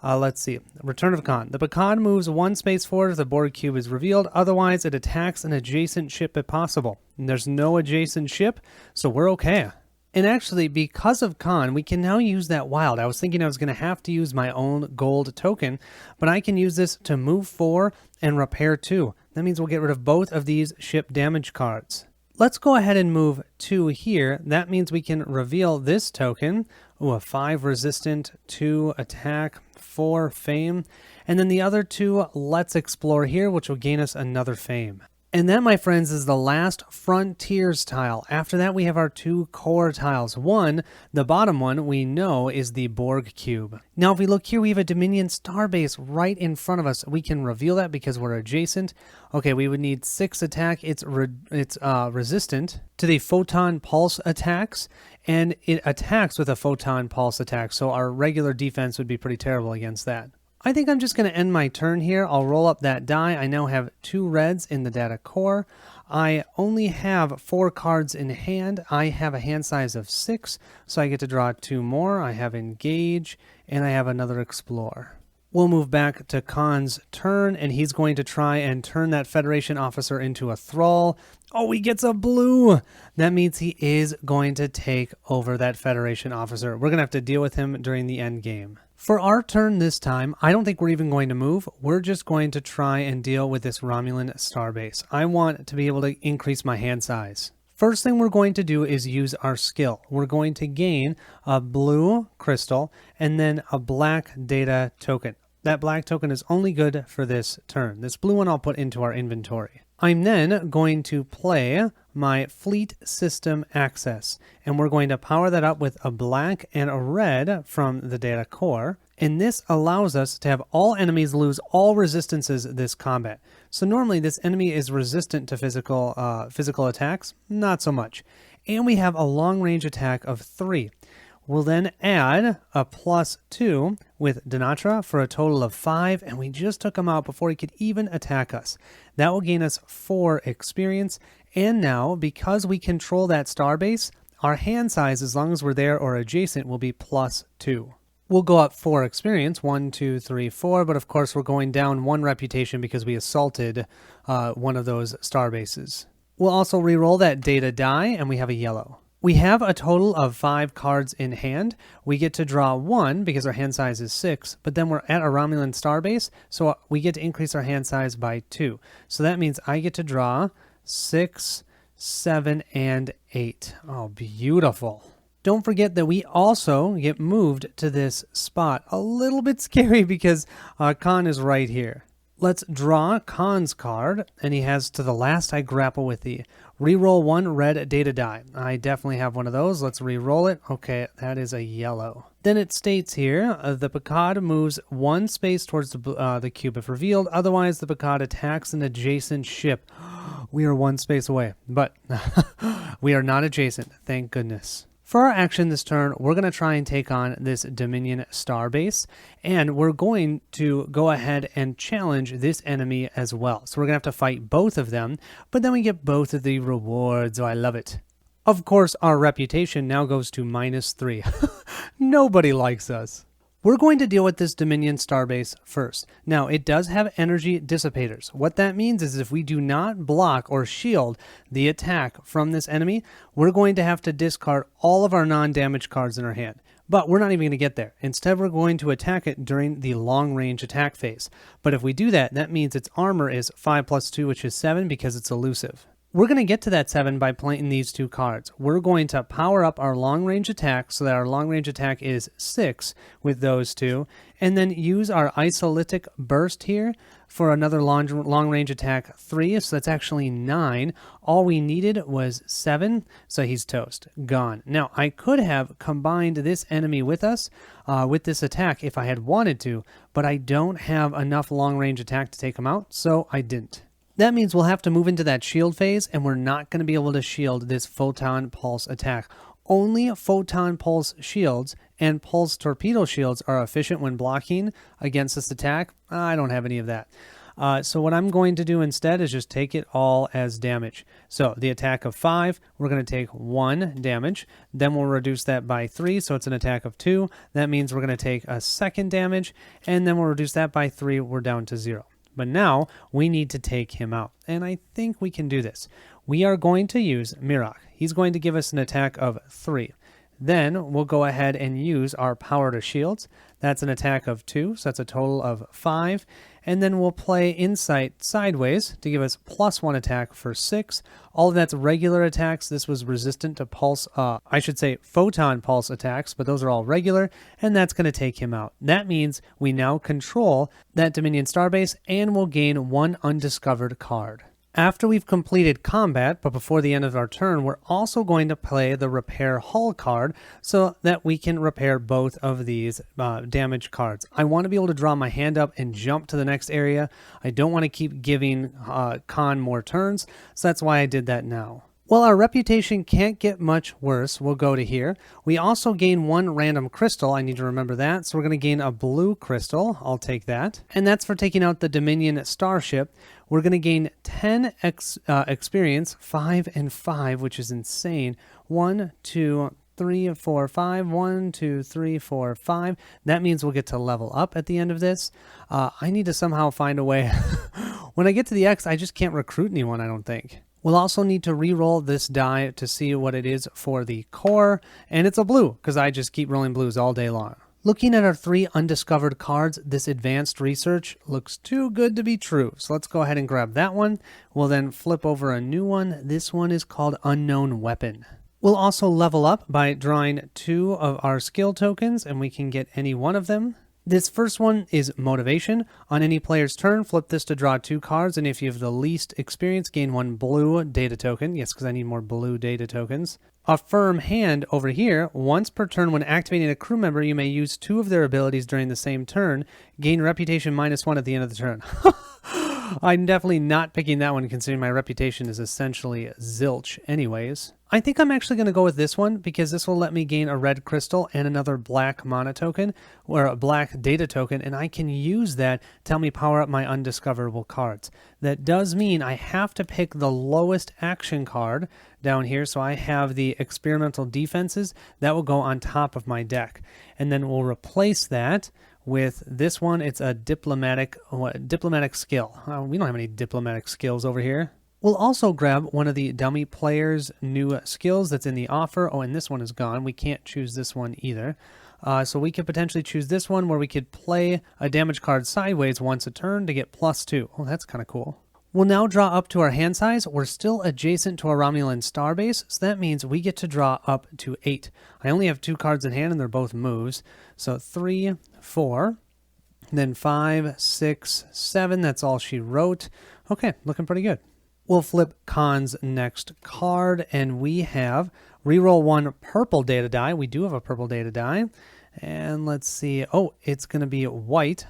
Let's see. Return of Khan. The Pecan moves 1 space forward if the Borg cube is revealed. Otherwise, it attacks an adjacent ship if possible. And there's no adjacent ship, so we're okay. And actually, because of Khan, we can now use that wild. I was thinking I was going to have to use my own gold token, but I can use this to move 4 and repair 2. That means we'll get rid of both of these ship damage cards. Let's go ahead and move 2 here. That means we can reveal this token. Ooh, a 5 resistant, 2 attack, 4 fame. And then the other 2, let's explore here, which will gain us another fame. And that, my friends, is the last Frontiers tile. After that, we have our 2 core tiles. One, the bottom one, we know is the Borg cube. Now, if we look here, we have a Dominion starbase right in front of us. We can reveal that because we're adjacent. Okay, we would need 6 attack. It's resistant to the photon pulse attacks, and it attacks with a photon pulse attack. So our regular defense would be pretty terrible against that. I think I'm just going to end my turn here. I'll roll up that die. I now have 2 reds in the data core. I only have 4 cards in hand. I have a hand size of 6, so I get to draw 2 more. I have Engage, and I have another Explore. We'll move back to Khan's turn, and he's going to try and turn that Federation officer into a thrall. Oh, he gets a blue! That means he is going to take over that Federation officer. We're going to have to deal with him during the end game. For our turn this time, I don't think we're even going to move. We're just going to try and deal with this Romulan starbase. I want to be able to increase my hand size. First thing we're going to do is use our skill. We're going to gain a blue crystal and then a black data token. That black token is only good for this turn. This blue one I'll put into our inventory. I'm then going to play my Fleet System Access, and we're going to power that up with a black and a red from the data core, and this allows us to have all enemies lose all resistances this combat. So normally this enemy is resistant to physical attacks, not so much. And we have a long-range attack of 3. We'll then add a +2 with Dinatra for a total of 5, and we just took him out before he could even attack us. That will gain us 4 experience, and now, because we control that starbase, our hand size, as long as we're there or adjacent, will be +2. We'll go up 4 experience, 1, 2, 3, 4, but of course we're going down 1 reputation because we assaulted one of those starbases. We'll also re-roll that data die, and we have a yellow. We have a total of 5 cards in hand. We get to draw 1 because our hand size is 6, but then we're at a Romulan starbase, so we get to increase our hand size by 2. So that means I get to draw 6, 7, and 8. Oh, beautiful. Don't forget that we also get moved to this spot. A little bit scary because Khan is right here. Let's draw Khan's card, and he has to the last I grapple with thee. Reroll 1 red data die. I definitely have one of those. Let's re-roll it. Okay, that is a yellow. Then it states here, the Picard moves 1 space towards the cube if revealed. Otherwise, the Picard attacks an adjacent ship. We are 1 space away, but we are not adjacent, thank goodness. For our action this turn, we're going to try and take on this Dominion starbase, and we're going to go ahead and challenge this enemy as well. So we're going to have to fight both of them, but then we get both of the rewards. Oh, I love it. Of course, our reputation now goes to -3. Nobody likes us. We're going to deal with this Dominion starbase first. Now, it does have energy dissipators. What that means is if we do not block or shield the attack from this enemy, we're going to have to discard all of our non-damage cards in our hand. But we're not even going to get there. Instead, we're going to attack it during the long-range attack phase. But if we do that, that means its armor is 5 + 2, which is 7, because it's elusive. We're going to get to that 7 by playing these 2 cards. We're going to power up our long-range attack so that our long-range attack is 6 with those 2, and then use our isolytic burst here for another long-range attack 3, so that's actually 9. All we needed was 7, so he's toast. Gone. Now, I could have combined this enemy with us with this attack if I had wanted to, but I don't have enough long-range attack to take him out, so I didn't. That means we'll have to move into that shield phase, and we're not going to be able to shield this photon pulse attack. Only photon pulse shields and pulse torpedo shields are efficient when blocking against this attack. I don't have any of that. So what I'm going to do instead is just take it all as damage. So the attack of 5, we're going to take 1 damage. Then we'll reduce that by 3, so it's an attack of 2. That means we're going to take a 2nd damage, and then we'll reduce that by 3. We're down to 0. But now we need to take him out, and I think we can do this. We are going to use Mirach. He's going to give us an attack of 3. Then we'll go ahead and use our power to shields. That's an attack of 2, so that's a total of 5. And then we'll play Insight sideways to give us +1 attack for 6. All of that's regular attacks. This was resistant to pulse, photon pulse attacks, but those are all regular, and that's going to take him out. That means we now control that Dominion starbase, and we'll gain 1 undiscovered card. After we've completed combat, but before the end of our turn, we're also going to play the Repair Hull card so that we can repair both of these damage cards. I want to be able to draw my hand up and jump to the next area. I don't want to keep giving Khan more turns, so that's why I did that now. Well, our reputation can't get much worse. We'll go to here. We also gain 1 random crystal. I need to remember that. So we're going to gain a blue crystal. I'll take that. And that's for taking out the Dominion starship. We're going to gain 10 experience, 5 and 5, which is insane. 1, 2, 3, 4, 5. 1, 2, 3, 4, 5. That means we'll get to level up at the end of this. I need to somehow find a way. When I get to the X, I just can't recruit anyone, I don't think. We'll also need to re-roll this die to see what it is for the core, and it's a blue, because I just keep rolling blues all day long. Looking at our 3 undiscovered cards, this advanced research looks too good to be true, so let's go ahead and grab that one. We'll then flip over a new one. This one is called Unknown Weapon. We'll also level up by drawing 2 of our skill tokens, and we can get any one of them. This first one is Motivation. On any player's turn, flip this to draw 2 cards, and if you have the least experience, gain 1 blue data token. Yes, because I need more blue data tokens. A Firm Hand over here. Once per turn when activating a crew member, you may use 2 of their abilities during the same turn. Gain Reputation -1 at the end of the turn. I'm definitely not picking that one, considering my reputation is essentially zilch anyways. I think I'm actually going to go with this one, because this will let me gain a red crystal and another black mana token, or a black data token, and I can use that to help me power up my undiscoverable cards. That does mean I have to pick the lowest action card down here, so I have the experimental defenses. That will go on top of my deck. And then we'll replace that with this one. It's a diplomatic skill. We don't have any diplomatic skills over here. We'll also grab one of the dummy player's new skills that's in the offer. Oh, and this one is gone. We can't choose this one either. So we could potentially choose this one where we could play a damage card sideways once a turn to get +2. Oh, that's kind of cool. We'll now draw up to our hand size. We're still adjacent to our Romulan starbase, so that means we get to draw up to 8. I only have 2 cards in hand, and they're both moves. So 3, 4, then 5, 6, 7. That's all she wrote. Okay, looking pretty good. We'll flip Khan's next card, and we have reroll 1 purple data die. We do have a purple data die. And let's see. Oh, it's going to be white.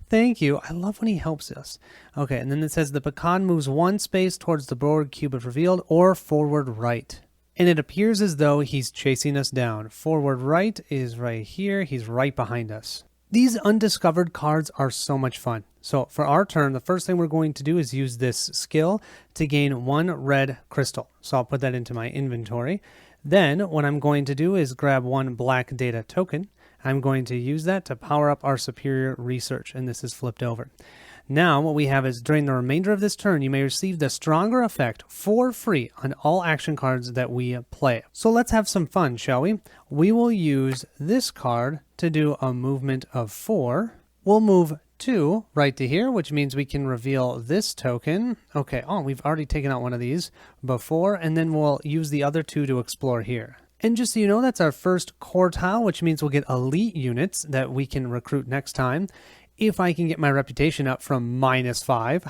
Thank you. I love when he helps us. Okay, and then it says the pecan moves 1 space towards the Borg cube if revealed, or forward right. And it appears as though he's chasing us down. Forward right is right here. He's right behind us. These undiscovered cards are so much fun. So for our turn, the first thing we're going to do is use this skill to gain 1 red crystal. So I'll put that into my inventory. Then what I'm going to do is grab 1 black data token. I'm going to use that to power up our superior research, and this is flipped over. Now what we have is during the remainder of this turn, you may receive the stronger effect for free on all action cards that we play. So let's have some fun, shall we? We will use this card to do a movement of 4. We'll move 2 right to here, which means we can reveal this token. Okay, oh, we've already taken out one of these before, and then we'll use the other 2 to explore here. And just so you know, that's our first quartile, which means we'll get elite units that we can recruit next time, if I can get my reputation up from -5.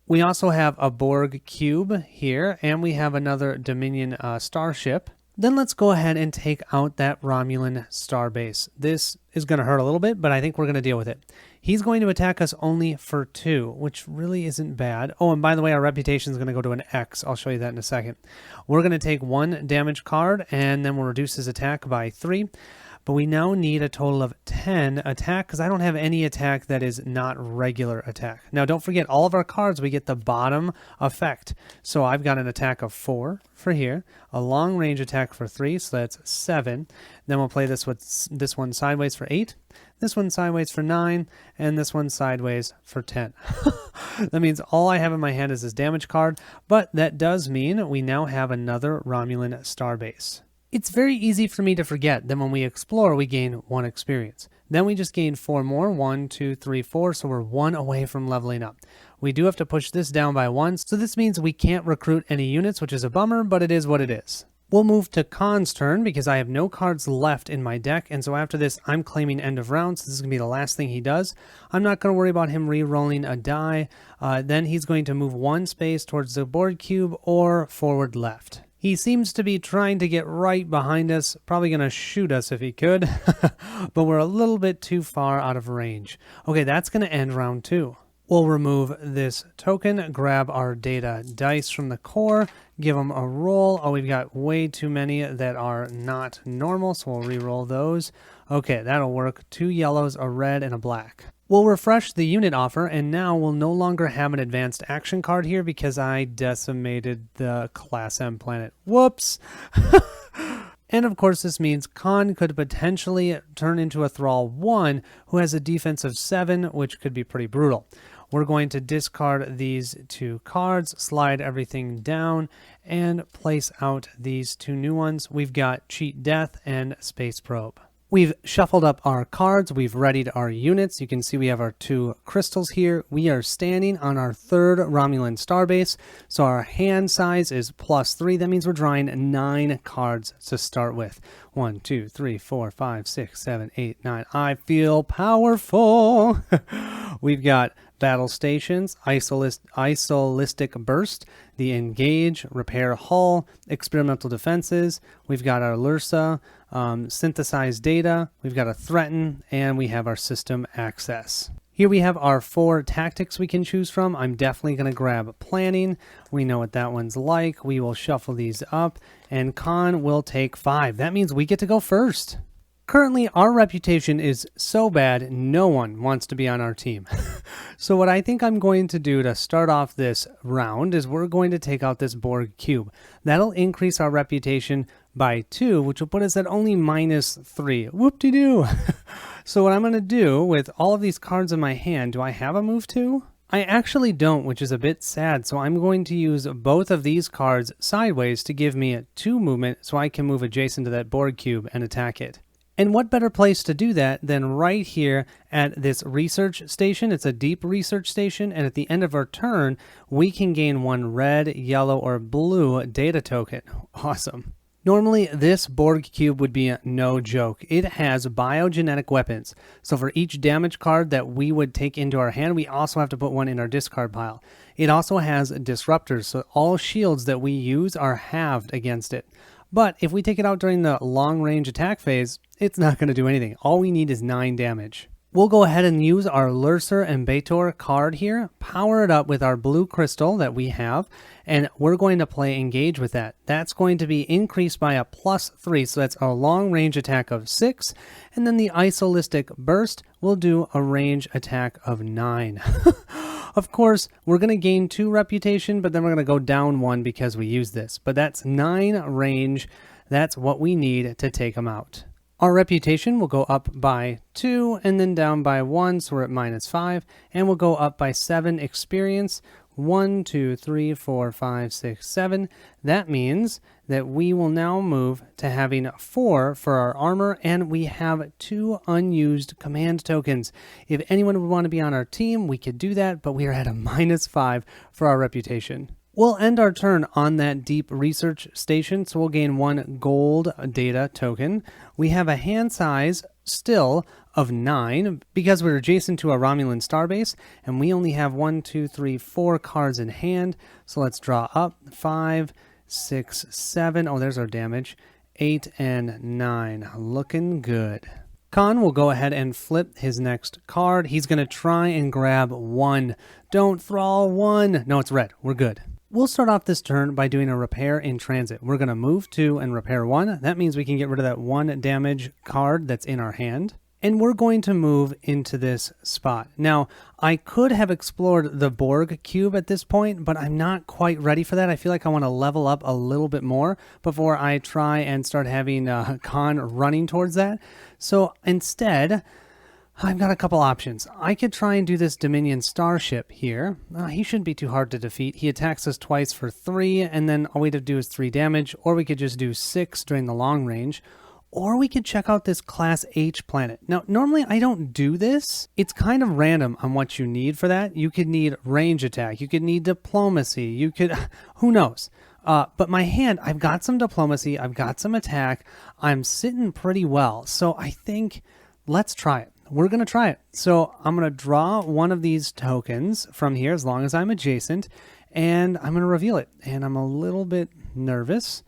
We also have a Borg cube here, and we have another Dominion starship. Then let's go ahead and take out that Romulan starbase. This is going to hurt a little bit, but I think we're going to deal with it. He's going to attack us only for 2, which really isn't bad. Oh, and by the way, our reputation is going to go to an X. I'll show you that in a second. We're going to take 1 damage card, and then we'll reduce his attack by 3. But we now need a total of 10 attack, because I don't have any attack that is not regular attack. Now, don't forget, all of our cards, we get the bottom effect. So I've got an attack of 4 for here, a long range attack for 3, so that's 7. Then we'll play this with this one sideways for 8, this one sideways for 9, and this one sideways for 10. That means all I have in my hand is this damage card, but that does mean we now have another Romulan starbase. It's very easy for me to forget that when we explore, we gain 1 experience. Then we just gain 4 more, 1, 2, 3, 4, so we're 1 away from leveling up. We do have to push this down by 1, so this means we can't recruit any units, which is a bummer, but it is what it is. We'll move to Khan's turn because I have no cards left in my deck, and so after this, I'm claiming end of round, so this is going to be the last thing he does. I'm not going to worry about him re-rolling a die. Then he's going to move 1 space towards the board cube or forward left. He seems to be trying to get right behind us, probably going to shoot us if he could, but we're a little bit too far out of range. Okay, that's going to end round 2. We'll remove this token, grab our data dice from the core, give them a roll. Oh, we've got way too many that are not normal, so we'll re-roll those. Okay, that'll work. 2 yellows, a red, and a black. We'll refresh the unit offer, and now we'll no longer have an advanced action card here because I decimated the Class M planet. Whoops! And of course this means Khan could potentially turn into a Thrall 1 who has a defense of 7, which could be pretty brutal. We're going to discard these 2 cards, slide everything down, and place out these 2 new ones. We've got Cheat Death and Space Probe. We've shuffled up our cards, we've readied our units. You can see we have our 2 crystals here. We are standing on our 3rd Romulan starbase, so our hand size is +3. That means we're drawing 9 cards to start with. 1, 2, 3, 4, 5, 6, 7, 8, 9. I feel powerful! We've got Battle Stations, Isolistic Burst, the Engage, Repair Hull, Experimental Defenses. We've got our Lursa, Synthesize Data, we've got a Threaten, and we have our System Access. Here we have our 4 tactics we can choose from. I'm definitely going to grab Planning. We know what that one's like. We will shuffle these up, and Khan will take 5. That means we get to go first. Currently, our reputation is so bad, no one wants to be on our team. So what I think I'm going to do to start off this round is we're going to take out this Borg cube. That'll increase our reputation by 2, which will put us at only -3. Whoop-de-doo! So what I'm going to do with all of these cards in my hand, do I have a move 2? I actually don't, which is a bit sad, so I'm going to use both of these cards sideways to give me a 2 movement so I can move adjacent to that Borg cube and attack it. And what better place to do that than right here at this research station? It's a deep research station, and at the end of our turn, we can gain one red, yellow, or blue data token. Awesome. Normally, this Borg cube would be no joke. It has biogenetic weapons. So for each damage card that we would take into our hand, we also have to put one in our discard pile. It also has disruptors, so all shields that we use are halved against it. But if we take it out during the long-range attack phase, it's not going to do anything. All we need is 9 damage. We'll go ahead and use our Lurser and Bator card here, power it up with our blue crystal that we have, and we're going to play Engage with that. That's going to be increased by a +3, so that's a long-range attack of 6, and then the Isolistic Burst will do a range attack of 9. Of course, we're going to gain 2 reputation, but then we're going to go down 1 because we use this. But that's 9 range. That's what we need to take them out. Our reputation will go up by 2 and then down by 1, so we're at -5. And we'll go up by 7 experience. 1, 2, 3, 4, 5, 6, 7. That means that we will now move to having 4 for our armor, and we have 2 unused command tokens. If anyone would want to be on our team, we could do that, but we are at a -5 for our reputation. We'll end our turn on that deep research station, so we'll gain 1 gold data token. We have a hand size still of 9 because we're adjacent to a Romulan starbase, and we only have 1, 2, 3, 4 cards in hand. So let's draw up 5, 6, 7. Oh, there's our damage. 8 and 9. Looking good. Khan will go ahead and flip his next card. He's going to try and grab 1. Don't thrall 1. No, it's red. We're good. We'll start off this turn by doing a repair in transit. We're going to move 2 and repair 1. That means we can get rid of that 1 damage card that's in our hand. And we're going to move into this spot. Now, I could have explored the Borg cube at this point, but I'm not quite ready for that. I feel like I want to level up a little bit more before I try and start having Khan running towards that. So instead, I've got a couple options. I could try and do this Dominion starship here. He shouldn't be too hard to defeat. He attacks us twice for 3, and then all we have to do is 3 damage, or we could just do 6 during the long range. Or we could check out this Class H planet. Now, normally I don't do this. It's kind of random on what you need for that. You could need range attack. You could need diplomacy. You could, who knows? But my hand, I've got some diplomacy. I've got some attack. I'm sitting pretty well. So I think let's try it. We're going to try it. So I'm going to draw one of these tokens from here as long as I'm adjacent, and I'm going to reveal it. And I'm a little bit nervous.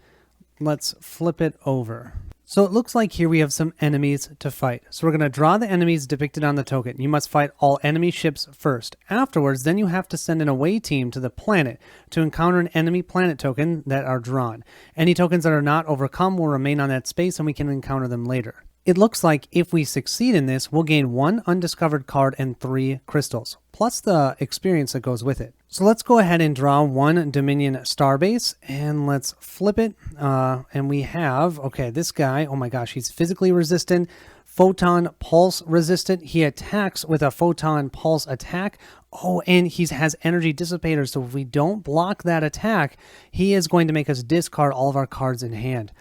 Let's flip it over. So it looks like here we have some enemies to fight. So we're going to draw the enemies depicted on the token. You must fight all enemy ships first. Afterwards, then you have to send an away team to the planet to encounter an enemy planet token that are drawn. Any tokens that are not overcome will remain on that space, and we can encounter them later. It looks like if we succeed in this, we'll gain 1 undiscovered card and 3 crystals, plus the experience that goes with it. So let's go ahead and draw 1 Dominion starbase, and let's flip it. And we have, okay, this guy, oh my gosh, he's physically resistant, photon pulse resistant. He attacks with a photon pulse attack. Oh, and he has energy dissipator, so if we don't block that attack, he is going to make us discard all of our cards in hand.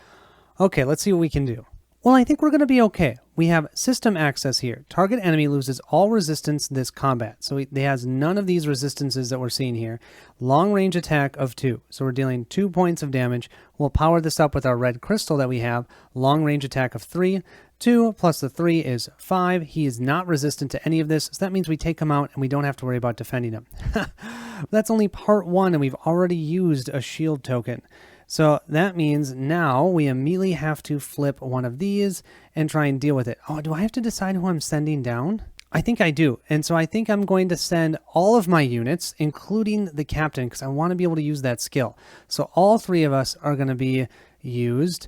Okay, let's see what we can do. Well, I think we're going to be okay. We have system access here. Target enemy loses all resistance this combat. So he has none of these resistances that we're seeing here. Long range attack of 2. So we're dealing 2 points of damage. We'll power this up with our red crystal that we have. Long range attack of 3. 2 plus the 3 is 5. He is not resistant to any of this. So that means we take him out and we don't have to worry about defending him. That's only part 1, and we've already used a shield token. So that means now we immediately have to flip one of these and try and deal with it. Oh, do I have to decide who I'm sending down? I think I do. And so I think I'm going to send all of my units, including the captain, because I want to be able to use that skill. So all 3 of us are going to be used.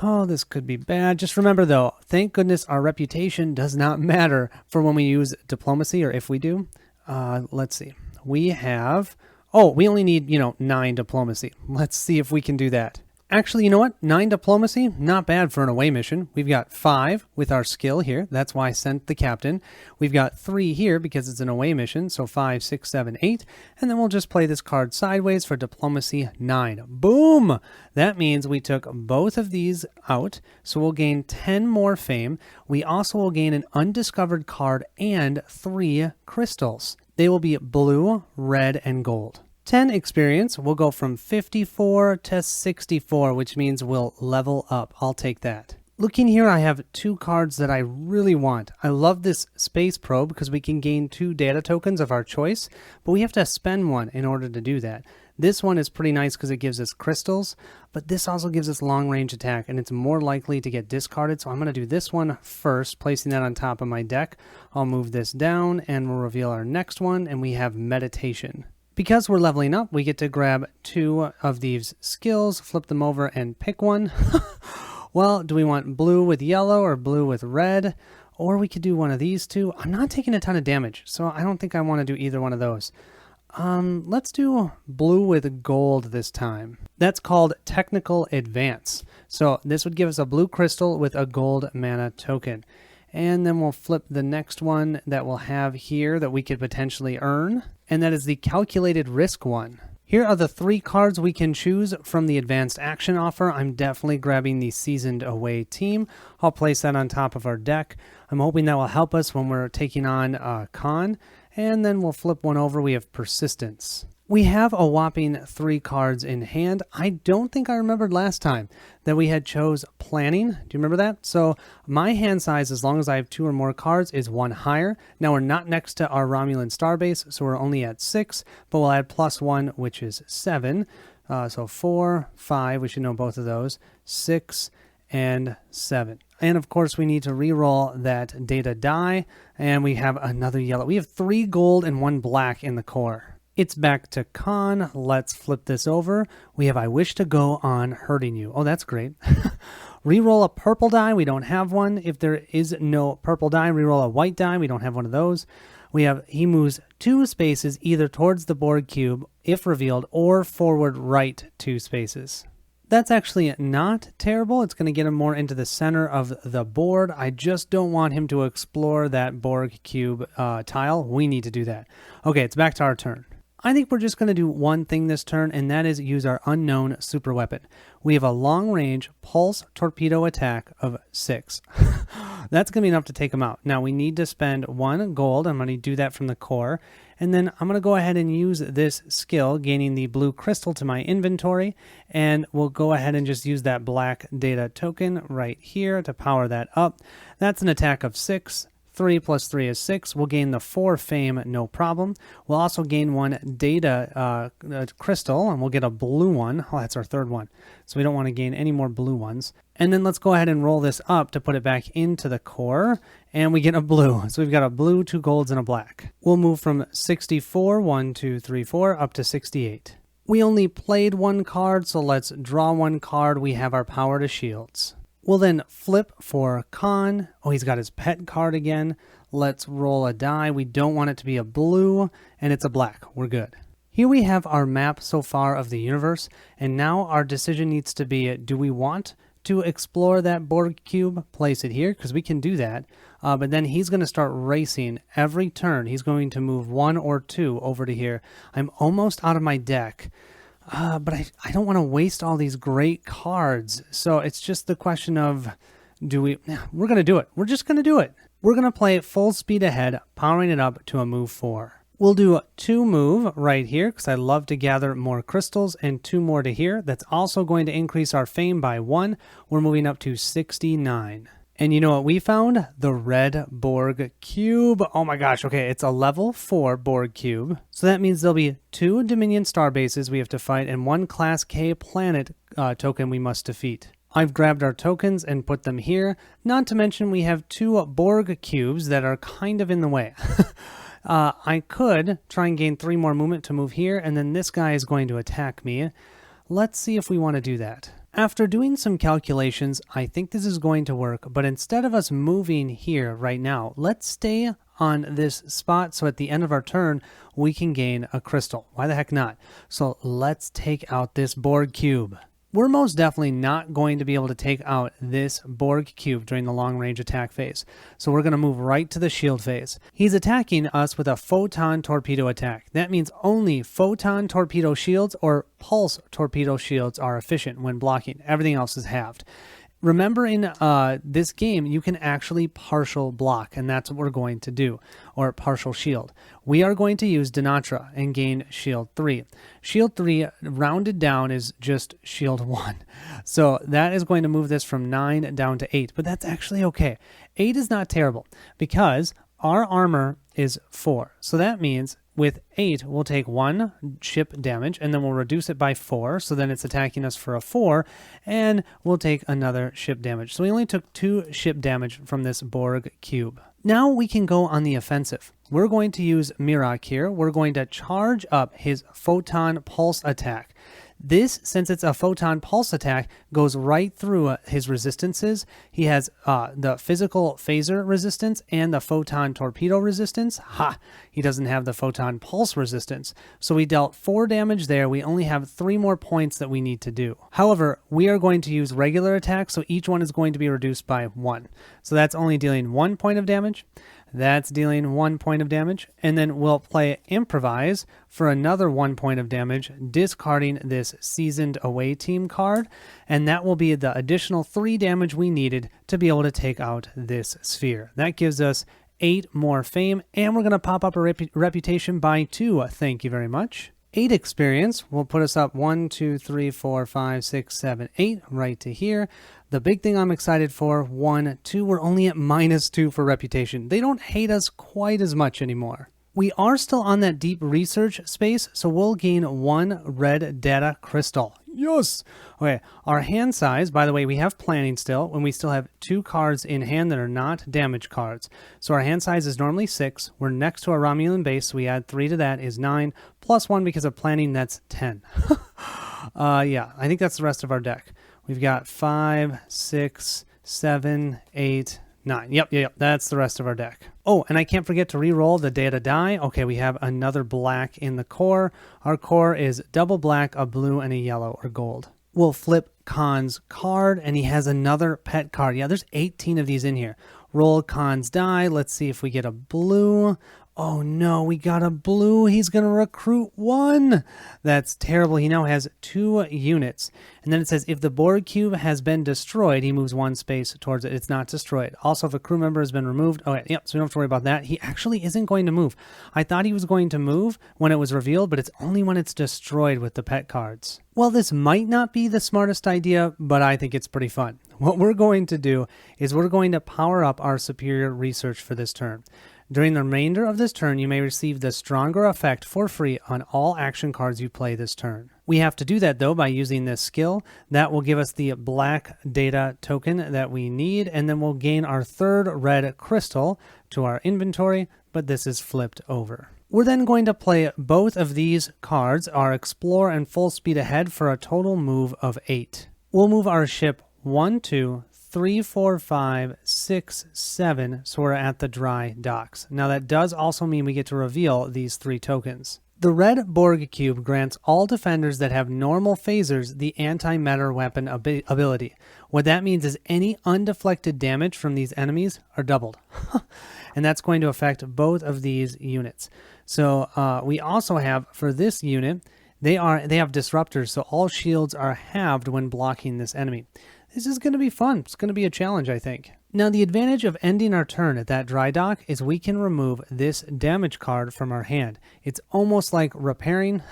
Oh, this could be bad. Just remember, though, thank goodness our reputation does not matter for when we use diplomacy, or if we do. Let's see. We have... Oh, we only need, 9 diplomacy. Let's see if we can do that. Actually, you know what? 9 diplomacy, not bad for an away mission. We've got 5 with our skill here. That's why I sent the captain. We've got 3 here because it's an away mission. So 5, 6, 7, 8. And then we'll just play this card sideways for diplomacy 9. Boom! That means we took both of these out. So we'll gain 10 more fame. We also will gain an undiscovered card and 3 crystals. They will be blue, red, and gold. 10 experience, we'll go from 54 to 64, which means we'll level up. I'll take that. Looking here, I have 2 cards that I really want. I love this Space Probe because we can gain 2 data tokens of our choice, but we have to spend 1 in order to do that. This one is pretty nice because it gives us crystals, but this also gives us long range attack, and it's more likely to get discarded, so I'm going to do this one first, placing that on top of my deck. I'll move this down, and we'll reveal our next one, and we have Meditation. Because we're leveling up, we get to grab 2 of these skills, flip them over, and pick one. Well, do we want blue with yellow or blue with red? Or we could do one of these 2. I'm not taking a ton of damage, so I don't think I want to do either one of those. Let's do blue with gold this time. That's called Technical Advance. So this would give us a blue crystal with a gold mana token. And then we'll flip the next one that we'll have here that we could potentially earn. And that is the Calculated Risk one. Here are the 3 cards we can choose from the Advanced Action offer. I'm definitely grabbing the Seasoned Away Team. I'll place that on top of our deck. I'm hoping that will help us when we're taking on Con. And then we'll flip one over. We have Persistence. We have a whopping 3 cards in hand. I don't think I remembered last time that we had chose Planning. Do you remember that? So my hand size, as long as I have 2 or more cards, is 1 higher. Now we're not next to our Romulan starbase, so we're only at 6, but we'll add +1, which is 7. So 4, 5, we should know both of those, 6, and 7. And of course we need to re-roll that data die, and we have another yellow. We have 3 gold and 1 black in the core. It's back to Con. Let's flip this over. We have I Wish to Go on Hurting You. Oh, that's great. Reroll a purple die. We don't have one. If there is no purple die, reroll a white die. We don't have one of those. We have he moves 2 spaces either towards the Borg cube, if revealed, or forward right 2 spaces. That's actually not terrible. It's going to get him more into the center of the board. I just don't want him to explore that Borg cube tile. We need to do that. Okay, it's back to our turn. I think we're just going to do one thing this turn, and that is use our unknown super weapon. We have a long-range pulse torpedo attack of 6. That's going to be enough to take him out. Now, we need to spend 1 gold. I'm going to do that from the core. And then I'm going to go ahead and use this skill, gaining the blue crystal to my inventory. And we'll go ahead and just use that black data token right here to power that up. That's an attack of 6. 3 plus 3 is 6. We'll gain the 4 fame, no problem. We'll also gain 1 data crystal, and we'll get a blue one. Oh, that's our 3rd one. So we don't want to gain any more blue ones. And then let's go ahead and roll this up to put it back into the core, and we get a blue. So we've got a blue, 2 golds, and a black. We'll move from 64, 1, 2, 3, 4, up to 68. We only played 1 card, so let's draw 1 card. We have our power to shields. We'll then flip for Con. Oh, he's got his pet card again. Let's roll a die. We don't want it to be a blue, and it's a black. We're good. Here we have our map so far of the universe, and now our decision needs to be, do we want to explore that Borg cube? Place it here, because we can do that. But then he's going to start racing every turn. He's going to move 1 or 2 over to here. I'm almost out of my deck. But I don't want to waste all these great cards. So it's just the question of, we're going to do it. We're just going to do it. We're going to play full speed ahead, powering it up to a move 4. We'll do 2 move right here because I love to gather more crystals, and 2 more to here. That's also going to increase our fame by 1. We're moving up to 69. And you know what we found? The red Borg cube. Oh my gosh, okay, it's a level 4 Borg cube. So that means there'll be 2 Dominion star bases we have to fight and 1 Class K planet token we must defeat. I've grabbed our tokens and put them here. Not to mention we have 2 Borg cubes that are kind of in the way. I could try and gain 3 more movement to move here, and then this guy is going to attack me. Let's see if we want to do that. After doing some calculations, I think this is going to work, but instead of us moving here right now, let's stay on this spot so at the end of our turn, we can gain a crystal. Why the heck not? So let's take out this Borg cube. we're most definitely not going to be able to take out this Borg cube during the long-range attack phase. So we're going to move right to the shield phase. He's attacking us with a photon torpedo attack. That means only photon torpedo shields or pulse torpedo shields are efficient when blocking. Everything else is halved. Remember, in this game, you can actually partial block, and that's what we're going to do, or partial shield. We are going to use Dinatra and gain shield 3. Shield 3 rounded down is just shield 1. So that is going to move this from 9 down to 8, but that's actually okay. 8 is not terrible because our armor is 4. So that means with 8, we'll take 1 ship damage, and then we'll reduce it by 4, so then it's attacking us for a 4, and we'll take another ship damage. So we only took 2 ship damage from this Borg cube. Now we can go on the offensive. We're going to use Mirak here. We're going to charge up his photon pulse attack. This, since it's a photon pulse attack, goes right through his resistances. He has the physical phaser resistance and the photon torpedo resistance. Ha! He doesn't have the photon pulse resistance. So we dealt 4 damage there. We only have 3 more points that we need to do. However, we are going to use regular attacks, so each one is going to be reduced by 1. So that's only dealing 1 point of damage. That's dealing 1 point of damage. And then we'll play Improvise for another 1 point of damage, discarding this Seasoned Away Team card. And that will be the additional 3 damage we needed to be able to take out this sphere. That gives us 8 more fame, and we're going to pop up a reputation by 2. Thank you very much. 8 experience will put us up 1, 2, 3, 4, 5, 6, 7, 8 right to here. The big thing I'm excited for, 1, 2, we're only at -2 for reputation. They don't hate us quite as much anymore. We are still on that deep research space, so we'll gain 1 red data crystal. Yes! Okay, our hand size, by the way, we have planning still, and we still have 2 cards in hand that are not damage cards. So our hand size is normally 6. We're next to our Romulan base, so we add 3 to that is 9, plus 1 because of planning, that's 10. Yeah, I think that's the rest of our deck. We've got 5, 6, 7, 8, 9. Yep, that's the rest of our deck. Oh, and I can't forget to re-roll the data die. Okay, we have another black in the core. Our core is double black, a blue, and a yellow or gold. We'll flip Khan's card, and he has another pet card. Yeah, there's 18 of these in here. Roll Khan's die. Let's see if we get a blue. Oh no, we got a blue. He's going to recruit 1. That's terrible. He now has 2 units. And then it says if the Borg cube has been destroyed, he moves 1 space towards it. It's not destroyed. Also, if a crew member has been removed, okay, yep, so we don't have to worry about that. He actually isn't going to move. I thought he was going to move when it was revealed, but it's only when it's destroyed with the pet cards. Well, this might not be the smartest idea, but I think it's pretty fun. What we're going to do is we're going to power up our superior research for this turn. During the remainder of this turn, you may receive the stronger effect for free on all action cards you play this turn. We have to do that, though, by using this skill. That will give us the black data token that we need, and then we'll gain our 3rd red crystal to our inventory, but this is flipped over. We're then going to play both of these cards, our Explore and Full Speed Ahead, for a total move of 8. We'll move our ship 1, 2, 3, 4, 5, 6, 7, so we're at the dry docks. Now that does also mean we get to reveal these 3 tokens. The red Borg cube grants all defenders that have normal phasers the anti-matter weapon ability. What that means is any undeflected damage from these enemies are doubled. And that's going to affect both of these units. So we also have, for this unit, they have disruptors, so all shields are halved when blocking this enemy. This is going to be fun. It's going to be a challenge, I think. Now, the advantage of ending our turn at that dry dock is we can remove this damage card from our hand. It's almost like repairing.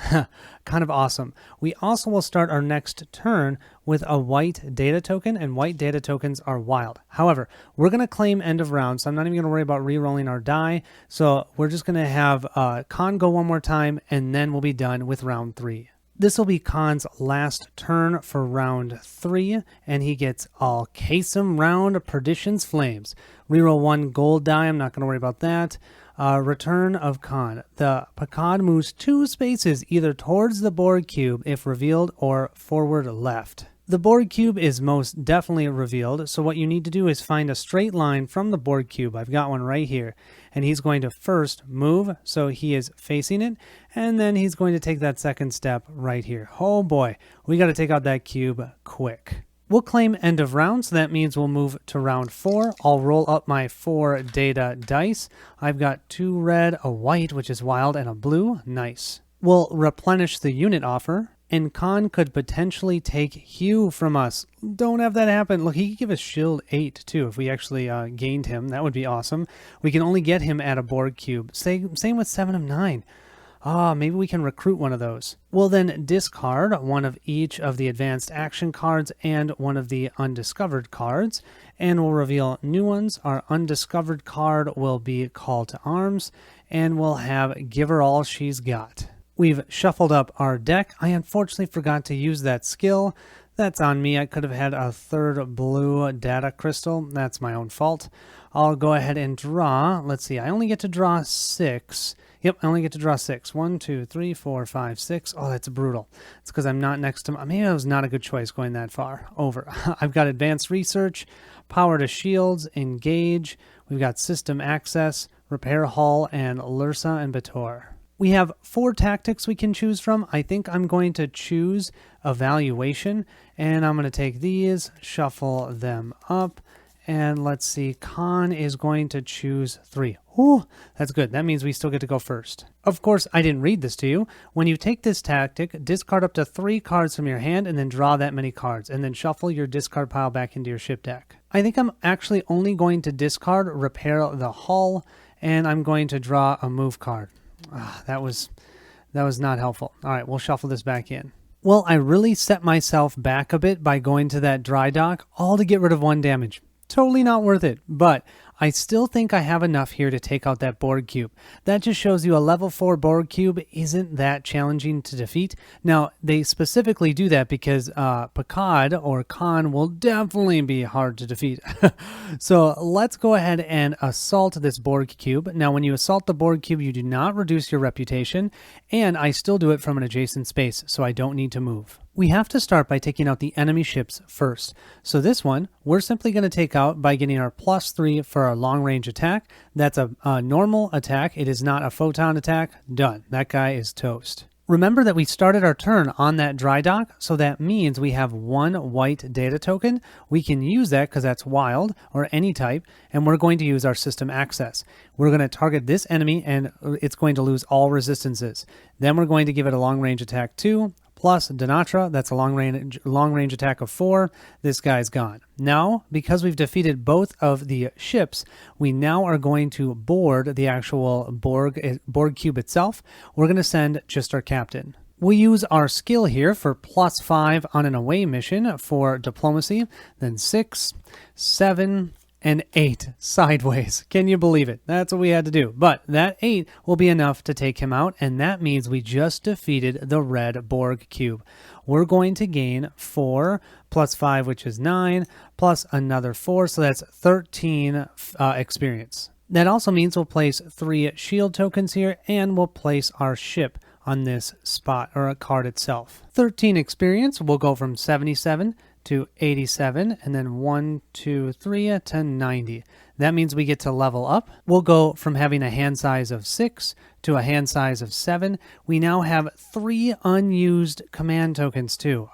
Kind of awesome. We also will start our next turn with a white data token, and white data tokens are wild. However, we're going to claim end of round, so I'm not even going to worry about re-rolling our die. So we're just going to have Khan go one more time, and then we'll be done with round 3. This will be Khan's last turn for round 3, and he gets all Kasem round Perdition's Flames. Reroll 1 gold die, I'm not going to worry about that. Return of Khan. The Pakad moves 2 spaces either towards the Borg cube if revealed or forward left. The Borg cube is most definitely revealed, so what you need to do is find a straight line from the Borg cube. I've got one right here, and he's going to first move, so he is facing it, and then he's going to take that second step right here. Oh boy, we got to take out that cube quick. We'll claim end of round, so that means we'll move to round 4. I'll roll up my 4 data dice. I've got 2 red, a white, which is wild, and a blue. Nice. We'll replenish the unit offer. And Khan could potentially take Hugh from us. Don't have that happen. Look, he could give us shield 8 too if we actually gained him. That would be awesome. We can only get him at a Borg cube. Same with 7 of 9. Maybe we can recruit one of those. We'll then discard one of each of the advanced action cards and one of the undiscovered cards, and we'll reveal new ones. Our undiscovered card will be Call to Arms, and we'll have Give Her All She's Got. We've shuffled up our deck. I unfortunately forgot to use that skill. That's on me. I could have had a 3rd blue data crystal. That's my own fault. I'll go ahead and draw. Let's see. I only get to draw 6. Yep, I only get to draw 6. 1, 2, 3, 4, 5, 6. Oh, that's brutal. It's because I'm not next to... Maybe that was not a good choice going that far. Over. I've got advanced research, power to shields, engage. We've got system access, repair hull, and Lursa and Bator. We have 4 tactics we can choose from. I think I'm going to choose evaluation, and I'm going to take these, shuffle them up, and let's see, Khan is going to choose 3. Ooh, that's good. That means we still get to go first. Of course, I didn't read this to you. When you take this tactic, discard up to 3 cards from your hand and then draw that many cards, and then shuffle your discard pile back into your ship deck. I think I'm actually only going to discard repair the hull, and I'm going to draw a move card. That was not helpful. All right, we'll shuffle this back in. Well, I really set myself back a bit by going to that dry dock, all to get rid of 1 damage. Totally not worth it, but I still think I have enough here to take out that Borg cube. That just shows you a level 4 Borg cube isn't that challenging to defeat. Now, they specifically do that because Picard or Khan will definitely be hard to defeat. So let's go ahead and assault this Borg cube. Now, when you assault the Borg cube, you do not reduce your reputation, and I still do it from an adjacent space, so I don't need to move. We have to start by taking out the enemy ships first. So this one, we're simply going to take out by getting our +3 for our long-range attack. That's a normal attack. It is not a photon attack. Done. That guy is toast. Remember that we started our turn on that dry dock, so that means we have 1 white data token. We can use that because that's wild or any type, and we're going to use our system access. We're going to target this enemy, and it's going to lose all resistances. Then we're going to give it a long-range attack 2, plus Dinatra, that's a long-range attack of 4. This guy's gone. Now, because we've defeated both of the ships, we now are going to board the actual Borg cube itself. We're going to send just our captain. We'll use our skill here for +5 on an away mission for diplomacy, then 6, 7, and 8 sideways. Can you believe it? That's what we had to do. But that 8 will be enough to take him out, and that means we just defeated the red Borg cube. We're going to gain 4 plus 5, which is 9, plus another 4, so that's 13 experience. That also means we'll place 3 shield tokens here, and we'll place our ship on this spot, or a card itself. 13 experience will go from 77 to 87, and then 1, 2, 3 to 90. That means we get to level up. We'll go from having a hand size of 6 to a hand size of 7. We now have 3 unused command tokens too.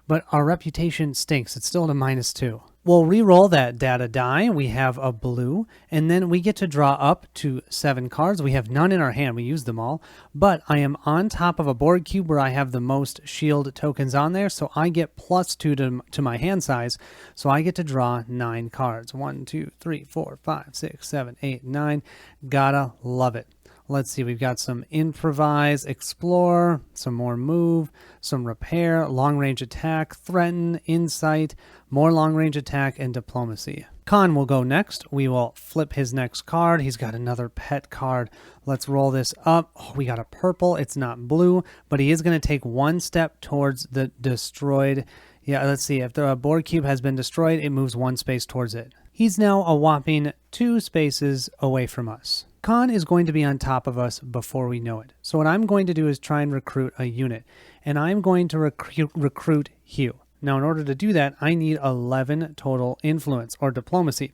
But our reputation stinks. It's still at a -2. We'll re-roll that data die. We have a blue, and then we get to draw up to 7 cards. We have none in our hand. We used them all, but I am on top of a Borg cube where I have the most shield tokens on there, so I get +2 to my hand size, so I get to draw 9 cards. 1, 2, 3, 4, 5, 6, 7, 8, 9. Gotta love it. Let's see, we've got some improvise, explore, some more move, some repair, long-range attack, threaten, insight, more long-range attack, and diplomacy. Khan will go next. We will flip his next card. He's got another pet card. Let's roll this up. Oh, we got a purple. It's not blue, but he is going to take 1 step towards the destroyed. Yeah, let's see. If the Borg cube has been destroyed, it moves 1 space towards it. He's now a whopping 2 spaces away from us. Khan is going to be on top of us before we know it. So what I'm going to do is try and recruit a unit. And I'm going to recruit Hugh. Now, in order to do that, I need 11 total influence or diplomacy.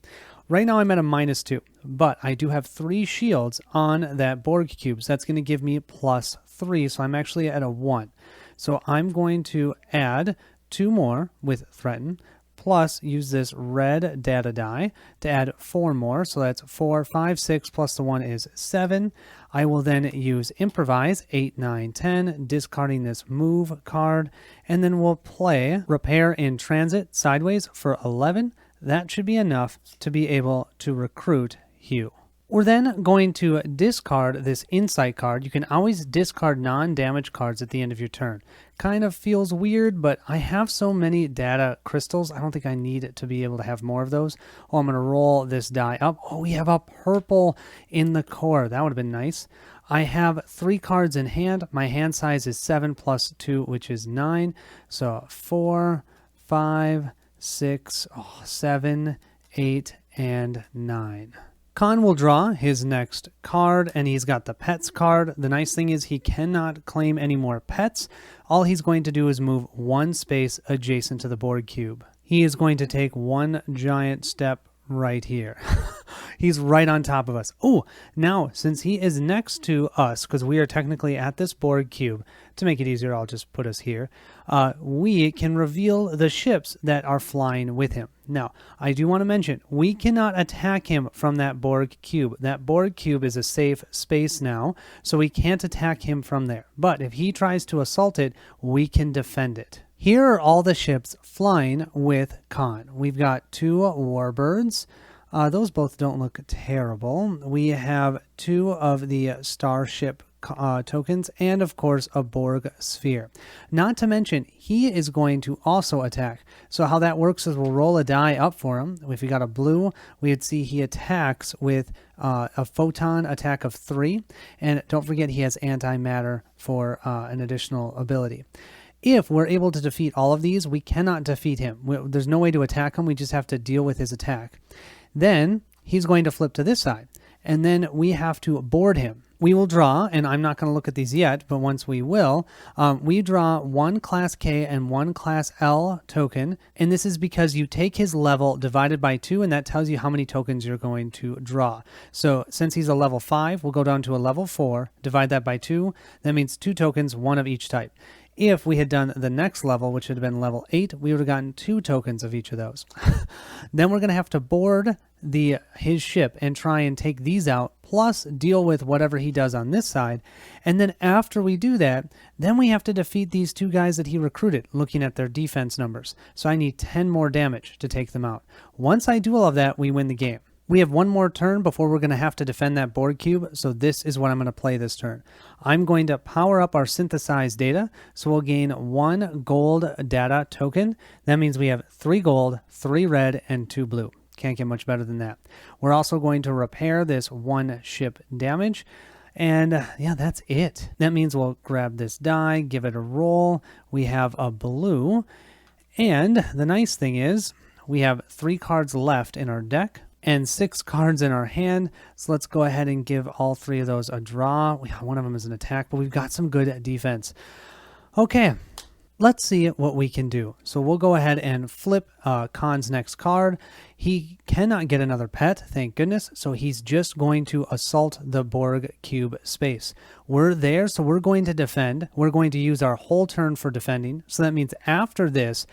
Right now I'm at a -2, but I do have 3 shields on that Borg cube, so that's going to give me +3, so I'm actually at a 1. So I'm going to add 2 more with Threaten, plus use this red data die to add 4 more, so that's 4, 5, 6, plus the 1 is 7. I will then use Improvise, 8, 9, 10, discarding this Move card, and then we'll play Repair in Transit sideways for 11. That should be enough to be able to recruit Hugh. We're then going to discard this Insight card. You can always discard non-damage cards at the end of your turn. Kind of feels weird, but I have so many data crystals, I don't think I need to be able to have more of those. Oh, I'm going to roll this die up. Oh, we have a purple in the core. That would have been nice. I have 3 cards in hand. My hand size is 7 plus 2, which is 9. So 4, 5, 6, 7, 8, and 9. Colin will draw his next card, and he's got the pets card. The nice thing is he cannot claim any more pets. All he's going to do is move 1 space adjacent to the Borg cube. He is going to take 1 giant step right here. He's right on top of us. Oh, now, since he is next to us, because we are technically at this Borg cube, to make it easier, I'll just put us here, we can reveal the ships that are flying with him. Now, I do want to mention, we cannot attack him from that Borg cube. That Borg cube is a safe space now, so we can't attack him from there. But if he tries to assault it, we can defend it. Here are all the ships flying with Khan. We've got 2 warbirds. Those both don't look terrible. We have 2 of the starship tokens, and of course a Borg sphere. Not to mention, he is going to also attack. So how that works is we'll roll a die up for him. If we got a blue, we'd see he attacks with a photon attack of 3. And don't forget, he has antimatter for an additional ability. If we're able to defeat all of these, we cannot defeat him. There's no way to attack him. We just have to deal with his attack. Then he's going to flip to this side, and then we have to board him. We will draw, and I'm not going to look at these yet, but once we will, we draw 1 Class K and 1 Class L token, and this is because you take his level divided by 2, and that tells you how many tokens you're going to draw. So since he's a level 5, we'll go down to a level 4, divide that by 2. That means 2 tokens, 1 of each type. If we had done the next level, which would have been level 8, we would have gotten 2 tokens of each of those. Then we're going to have to board his ship and try and take these out, plus deal with whatever he does on this side. And then after we do that, then we have to defeat these 2 guys that he recruited, looking at their defense numbers. So I need 10 more damage to take them out. Once I do all of that, we win the game. We have 1 more turn before we're going to have to defend that Borg cube, so this is what I'm going to play this turn. I'm going to power up our synthesized data, so we'll gain 1 gold data token. That means we have 3 gold, 3 red, and 2 blue. Can't get much better than that. We're also going to repair this 1 ship damage, and yeah, that's it. That means we'll grab this die, give it a roll. We have a blue, and the nice thing is we have 3 cards left in our deck and 6 cards in our hand. So let's go ahead and give all 3 of those a draw. One of them is an attack, but we've got some good defense. Okay, let's see what we can do. So we'll go ahead and flip Khan's next card. He cannot get another pet, thank goodness, so he's just going to assault the Borg cube space. We're there, so we're going to defend. We're going to use our whole turn for defending. So that means after this,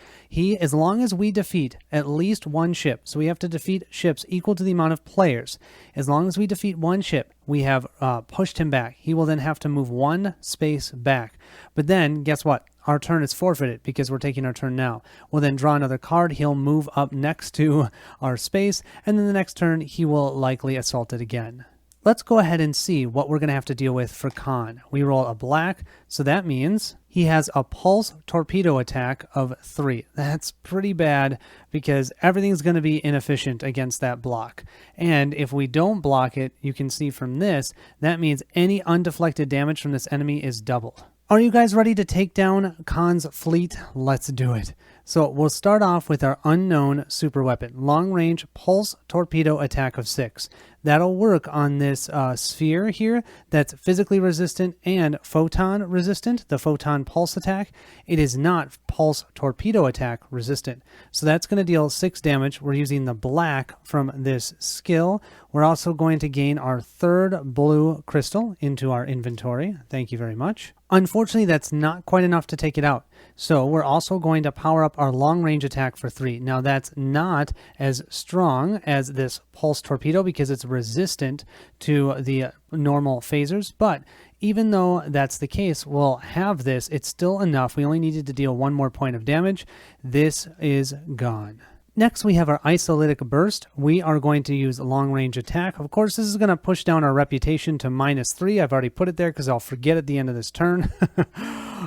as long as we defeat at least 1 ship, so we have to defeat ships equal to the amount of players. As long as we defeat 1 ship, we have pushed him back. He will then have to move 1 space back. But then, guess what? Our turn is forfeited because we're taking our turn now. We'll then draw another card. He'll move up next to our space, and then the next turn he will likely assault it again. Let's go ahead and see what we're going to have to deal with for Khan. We roll a black, so that means he has a pulse torpedo attack of 3. That's pretty bad because everything's going to be inefficient against that block. And if we don't block it, you can see from this, that means any undeflected damage from this enemy is doubled. Are you guys ready to take down Khan's fleet? Let's do it. So we'll start off with our unknown super weapon, long range pulse torpedo attack of 6. That'll work on this sphere here that's physically resistant and photon resistant, the photon pulse attack. It is not pulse torpedo attack resistant. So that's going to deal 6 damage. We're using the black from this skill. We're also going to gain our 3rd blue crystal into our inventory. Thank you very much. Unfortunately, that's not quite enough to take it out. So we're also going to power up our long range attack for 3. Now that's not as strong as this pulse torpedo because it's resistant to the normal phasers, but even though that's the case, we'll have this. It's still enough. We only needed to deal 1 more point of damage. This is gone. Next, we have our Isolytic Burst. We are going to use long-range attack. Of course, this is going to push down our reputation to -3. I've already put it there because I'll forget at the end of this turn.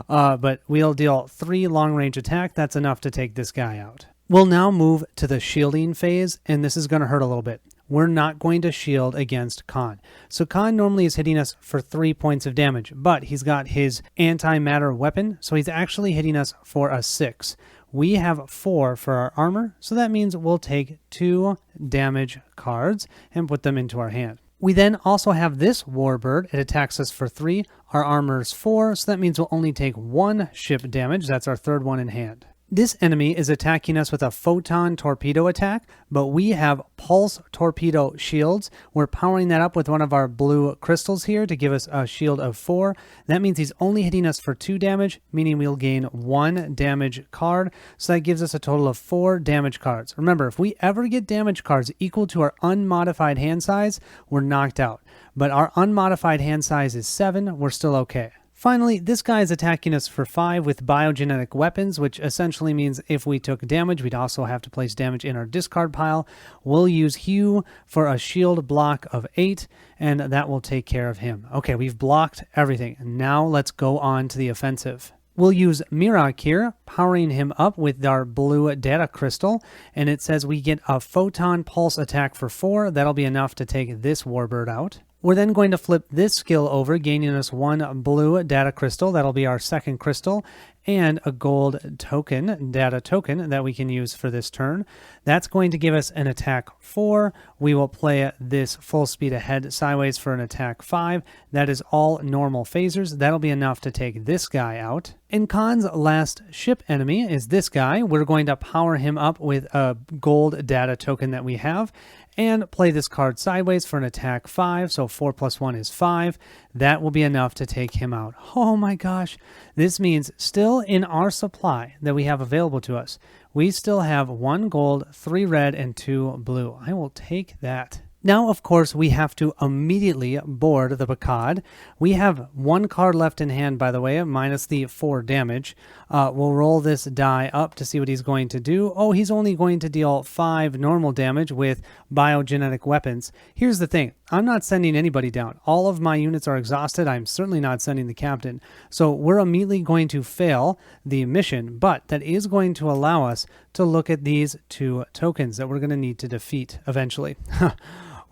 But we'll deal 3 long-range attack. That's enough to take this guy out. We'll now move to the shielding phase, and this is going to hurt a little bit. We're not going to shield against Khan. So Khan normally is hitting us for 3 points of damage, but he's got his antimatter weapon, so he's actually hitting us for a 6. We have 4 for our armor, so that means we'll take 2 damage cards and put them into our hand. We then also have this warbird. It attacks us for 3. Our armor is 4, so that means we'll only take 1 ship damage. That's our 3rd one in hand. This enemy is attacking us with a photon torpedo attack, but we have pulse torpedo shields. We're powering that up with one of our blue crystals here to give us a shield of 4. That means he's only hitting us for 2 damage, meaning we'll gain 1 damage card. So that gives us a total of 4 damage cards. Remember, if we ever get damage cards equal to our unmodified hand size, we're knocked out. But our unmodified hand size is 7. We're still okay. Finally, this guy is attacking us for 5 with biogenetic weapons, which essentially means if we took damage, we'd also have to place damage in our discard pile. We'll use Hugh for a shield block of 8, and that will take care of him. Okay, we've blocked everything. Now let's go on to the offensive. We'll use Mirak here, powering him up with our blue data crystal, and it says we get a photon pulse attack for 4. That'll be enough to take this warbird out. We're then going to flip this skill over, gaining us 1 blue data crystal. That'll be our 2nd crystal, and a gold token, data token, that we can use for this turn. That's going to give us an attack 4. We will play this full speed ahead sideways for an attack 5. That is all normal phasers. That'll be enough to take this guy out. And Khan's last ship enemy is this guy. We're going to power him up with a gold data token that we have, and play this card sideways for an attack 5, so 4 + 1 is 5. That will be enough to take him out. Oh my gosh. This means still in our supply that we have available to us, we still have 1 gold, 3 red, and 2 blue. I will take that. Now, of course, we have to immediately board the Picard. We have 1 card left in hand, by the way, minus the 4 damage. We'll roll this die up to see what he's going to do. Oh, he's only going to deal 5 normal damage with biogenetic weapons. Here's the thing. I'm not sending anybody down. All of my units are exhausted. I'm certainly not sending the captain. So we're immediately going to fail the mission, but that is going to allow us to look at these 2 tokens that we're going to need to defeat eventually.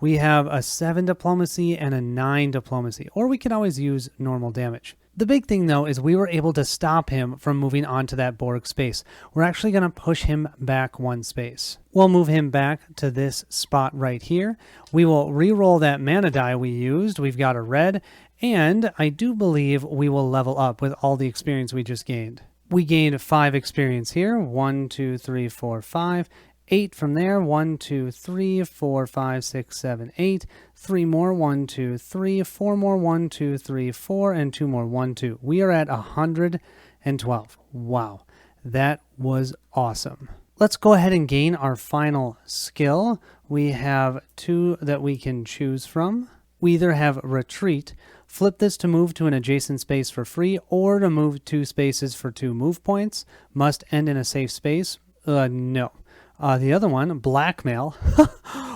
We have a 7 diplomacy and a 9 diplomacy, or we can always use normal damage. The big thing, though, is we were able to stop him from moving on to that Borg space. We're actually going to push him back 1 space. We'll move him back to this spot right here. We will re-roll that mana die we used. We've got a red, and I do believe we will level up with all the experience we just gained. We gained 5 experience here. 1, 2, 3, 4, 5. 8 from there. 1, 2, 3, 4, 5, 6, 7, 8. 3 more. 1, 2, 3. 4 more. 1, 2, 3, 4. And 2 more. 1, 2. We are at 112. Wow. That was awesome. Let's go ahead and gain our final skill. We have 2 that we can choose from. We either have Retreat, flip this to move to an adjacent space for free, or to move 2 spaces for 2 move points. Must end in a safe space. No. The other one, Blackmail.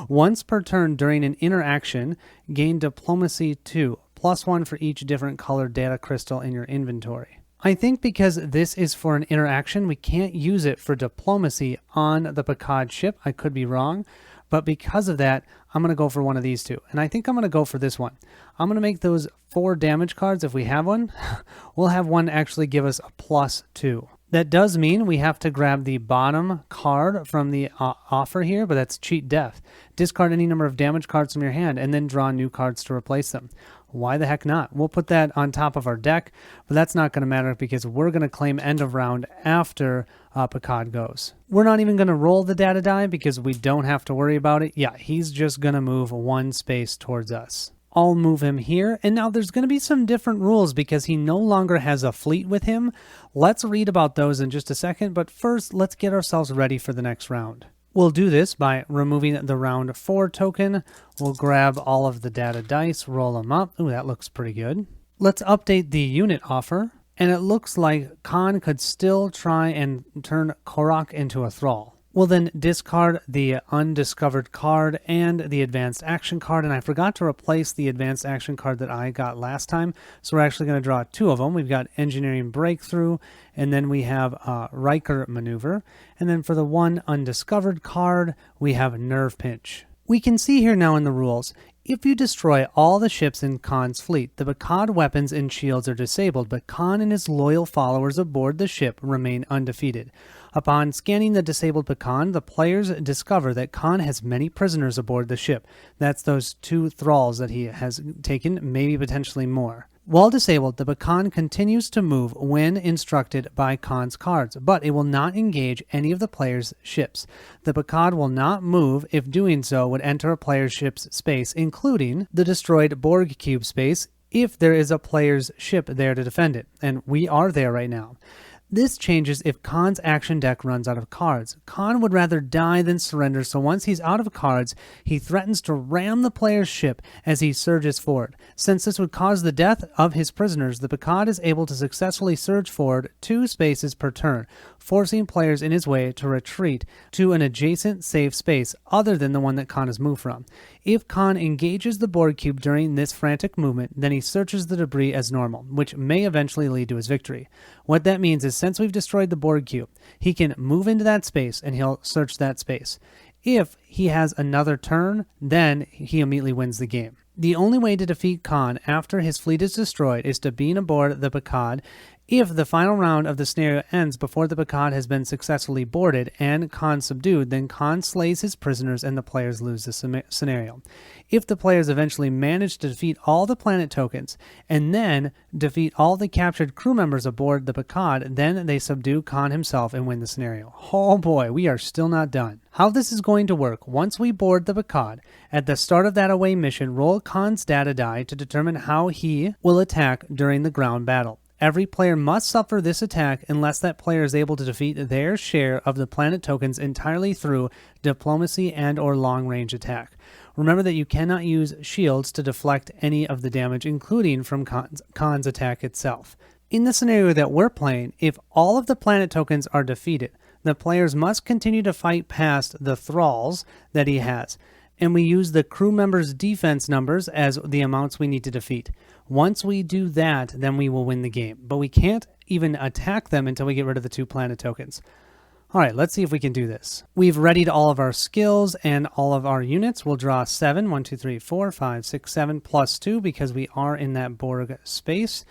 Once per turn during an interaction, gain Diplomacy 2, +1 for each different colored data crystal in your inventory. I think because this is for an interaction, we can't use it for diplomacy on the Picard ship. I could be wrong, but because of that, I'm going to go for one of these 2. And I think I'm going to go for this one. I'm going to make those 4 damage cards if we have one. We'll have one actually give us a +2. That does mean we have to grab the bottom card from the offer here, but that's cheat death. Discard any number of damage cards from your hand and then draw new cards to replace them. Why the heck not? We'll put that on top of our deck, but that's not going to matter because we're going to claim end of round after Picard goes. We're not even going to roll the data die because we don't have to worry about it. Yeah, he's just going to move one space towards us. I'll move him here, and now there's going to be some different rules because he no longer has a fleet with him. Let's read about those in just a second, but first let's get ourselves ready for the next round. We'll do this by removing the round 4 token. We'll grab all of the data dice, roll them up. Ooh, that looks pretty good. Let's update the unit offer, and it looks like Khan could still try and turn Korok into a thrall. We'll then discard the undiscovered card and the advanced action card, and I forgot to replace the advanced action card that I got last time, so we're actually going to draw 2 of them. We've got Engineering Breakthrough, and then we have Riker Maneuver, and then for the one undiscovered card, we have Nerve Pinch. We can see here now in the rules, if you destroy all the ships in Khan's fleet, the Picard weapons and shields are disabled, but Khan and his loyal followers aboard the ship remain undefeated. Upon scanning the disabled Picard, the players discover that Khan has many prisoners aboard the ship. That's those 2 thralls that he has taken, maybe potentially more. While disabled, the Picard continues to move when instructed by Khan's cards, but it will not engage any of the player's ships. The Picard will not move if doing so would enter a player's ship's space, including the destroyed Borg cube space, if there is a player's ship there to defend it, and we are there right now. This changes if Khan's action deck runs out of cards. Khan would rather die than surrender, so once he's out of cards, he threatens to ram the player's ship as he surges forward. Since this would cause the death of his prisoners, the Picard is able to successfully surge forward 2 spaces per turn, forcing players in his way to retreat to an adjacent safe space other than the one that Khan has moved from. If Khan engages the Borg cube during this frantic movement, then he searches the debris as normal, which may eventually lead to his victory. What that means is since we've destroyed the Borg cube, he can move into that space and he'll search that space. If he has another turn, then he immediately wins the game. The only way to defeat Khan after his fleet is destroyed is to beam aboard the Picard. If the final round of the scenario ends before the Picard has been successfully boarded and Khan subdued, then Khan slays his prisoners and the players lose the scenario. If the players eventually manage to defeat all the planet tokens and then defeat all the captured crew members aboard the Picard, then they subdue Khan himself and win the scenario. Oh boy, we are still not done. How this is going to work: once we board the Picard, at the start of that away mission, roll Khan's data die to determine how he will attack during the ground battle. Every player must suffer this attack unless that player is able to defeat their share of the planet tokens entirely through diplomacy and or long-range attack. Remember that you cannot use shields to deflect any of the damage, including from Khan's attack itself. In the scenario that we're playing, if all of the planet tokens are defeated, the players must continue to fight past the thralls that he has, and we use the crew members' defense numbers as the amounts we need to defeat. Once we do that, then we will win the game. But we can't even attack them until we get rid of the 2 planet tokens. All right, let's see if we can do this. We've readied all of our skills and all of our units. We'll draw 7, 1, 2, 3, 4, 5, 6, 7, plus 2 because we are in that Borg space.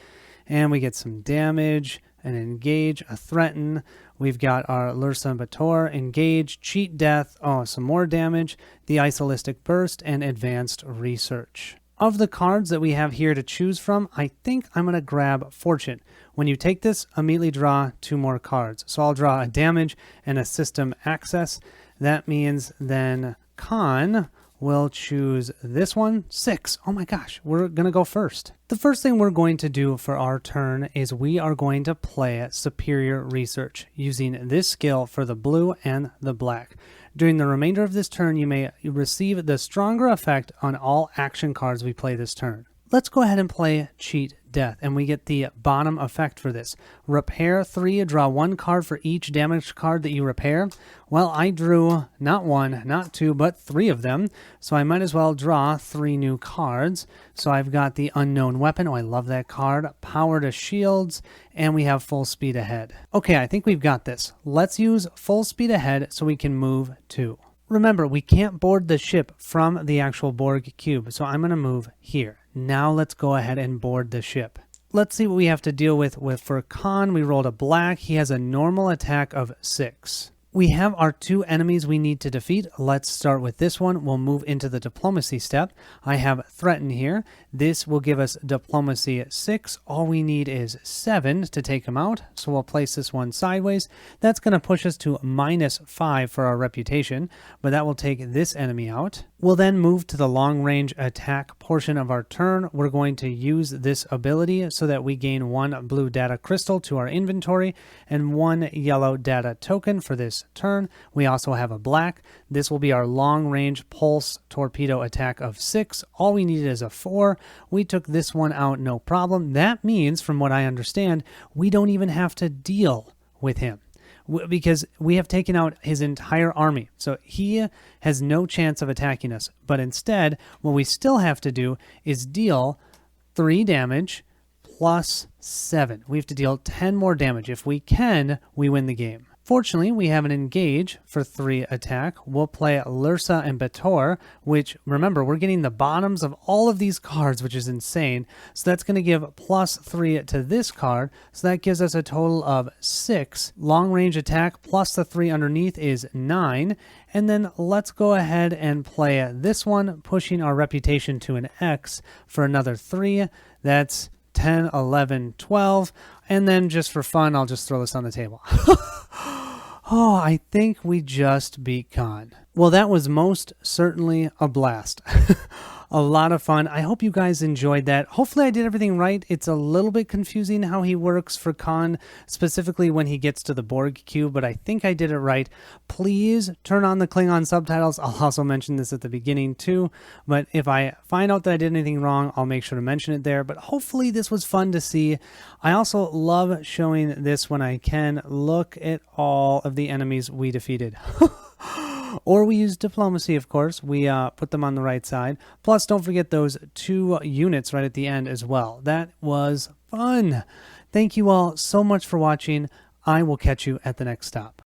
And we get some damage, an engage, a threaten. We've got our Lursa Bator, engage, cheat death, some more damage, the isolistic burst, and advanced research. Of the cards that we have here to choose from, I think I'm going to grab Fortune. When you take this, immediately draw 2 more cards. So I'll draw a damage and a system access. That means then Khan will choose this one, 6. Oh my gosh, we're going to go first. The first thing we're going to do for our turn is we are going to play Superior Research using this skill for the blue and the black. During the remainder of this turn, you may receive the stronger effect on all action cards we play this turn. Let's go ahead and play Cheat Death, and we get the bottom effect for this. Repair 3, draw 1 card for each damaged card that you repair. Well, I drew not 1, not 2, but 3 of them, so I might as well draw 3 new cards. So I've got the Unknown Weapon, I love that card, Power to Shields, and we have Full Speed Ahead. Okay, I think we've got this. Let's use Full Speed Ahead so we can move 2. Remember, we can't board the ship from the actual Borg cube, so I'm going to move here. Now let's go ahead and board the ship. let's see what we have to deal with for Khan. We rolled a black. He has a normal attack of 6. We have our 2 enemies we need to defeat. Let's start with this one. We'll move into the diplomacy step. I have threaten here. This will give us diplomacy 6. All we need is 7 to take him out. So we'll place this one sideways. That's going to push us to -5 for our reputation, but that will take this enemy out. We'll then move to the long range attack portion of our turn. We're going to use this ability so that we gain 1 blue data crystal to our inventory and 1 yellow data token for this turn. We also have a black. This will be our long range pulse torpedo attack of 6. All we needed is a 4. We took this one out, no problem. That means, from what I understand, we don't even have to deal with him, because we have taken out his entire army. So he has no chance of attacking us. But instead, what we still have to do is deal 3 damage plus 7. We have to deal 10 more damage. If we can, we win the game. Fortunately, we have an engage for 3 attack. We'll play Lursa and Bator, which, remember, we're getting the bottoms of all of these cards, which is insane. So that's going to give +3 to this card. So that gives us a total of 6. Long range attack plus the 3 underneath is 9. And then let's go ahead and play this one, pushing our reputation to an X for another 3. That's 10, 11, 12. And then just for fun, I'll just throw this on the table. Oh, I think we just beat Khan. Well, that was most certainly a blast. A lot of fun. I hope you guys enjoyed that. Hopefully I did everything right. It's a little bit confusing how he works for Khan, specifically when he gets to the Borg cube, but I think I did it right. Please turn on the Klingon subtitles. I'll also mention this at the beginning too, but if I find out that I did anything wrong, I'll make sure to mention it there. But hopefully this was fun to see. I also love showing this when I can. Look at all of the enemies we defeated. Or we use diplomacy, of course. We put them on the right side. Plus, don't forget those 2 units right at the end as well. That was fun. Thank you all so much for watching. I will catch you at the next stop.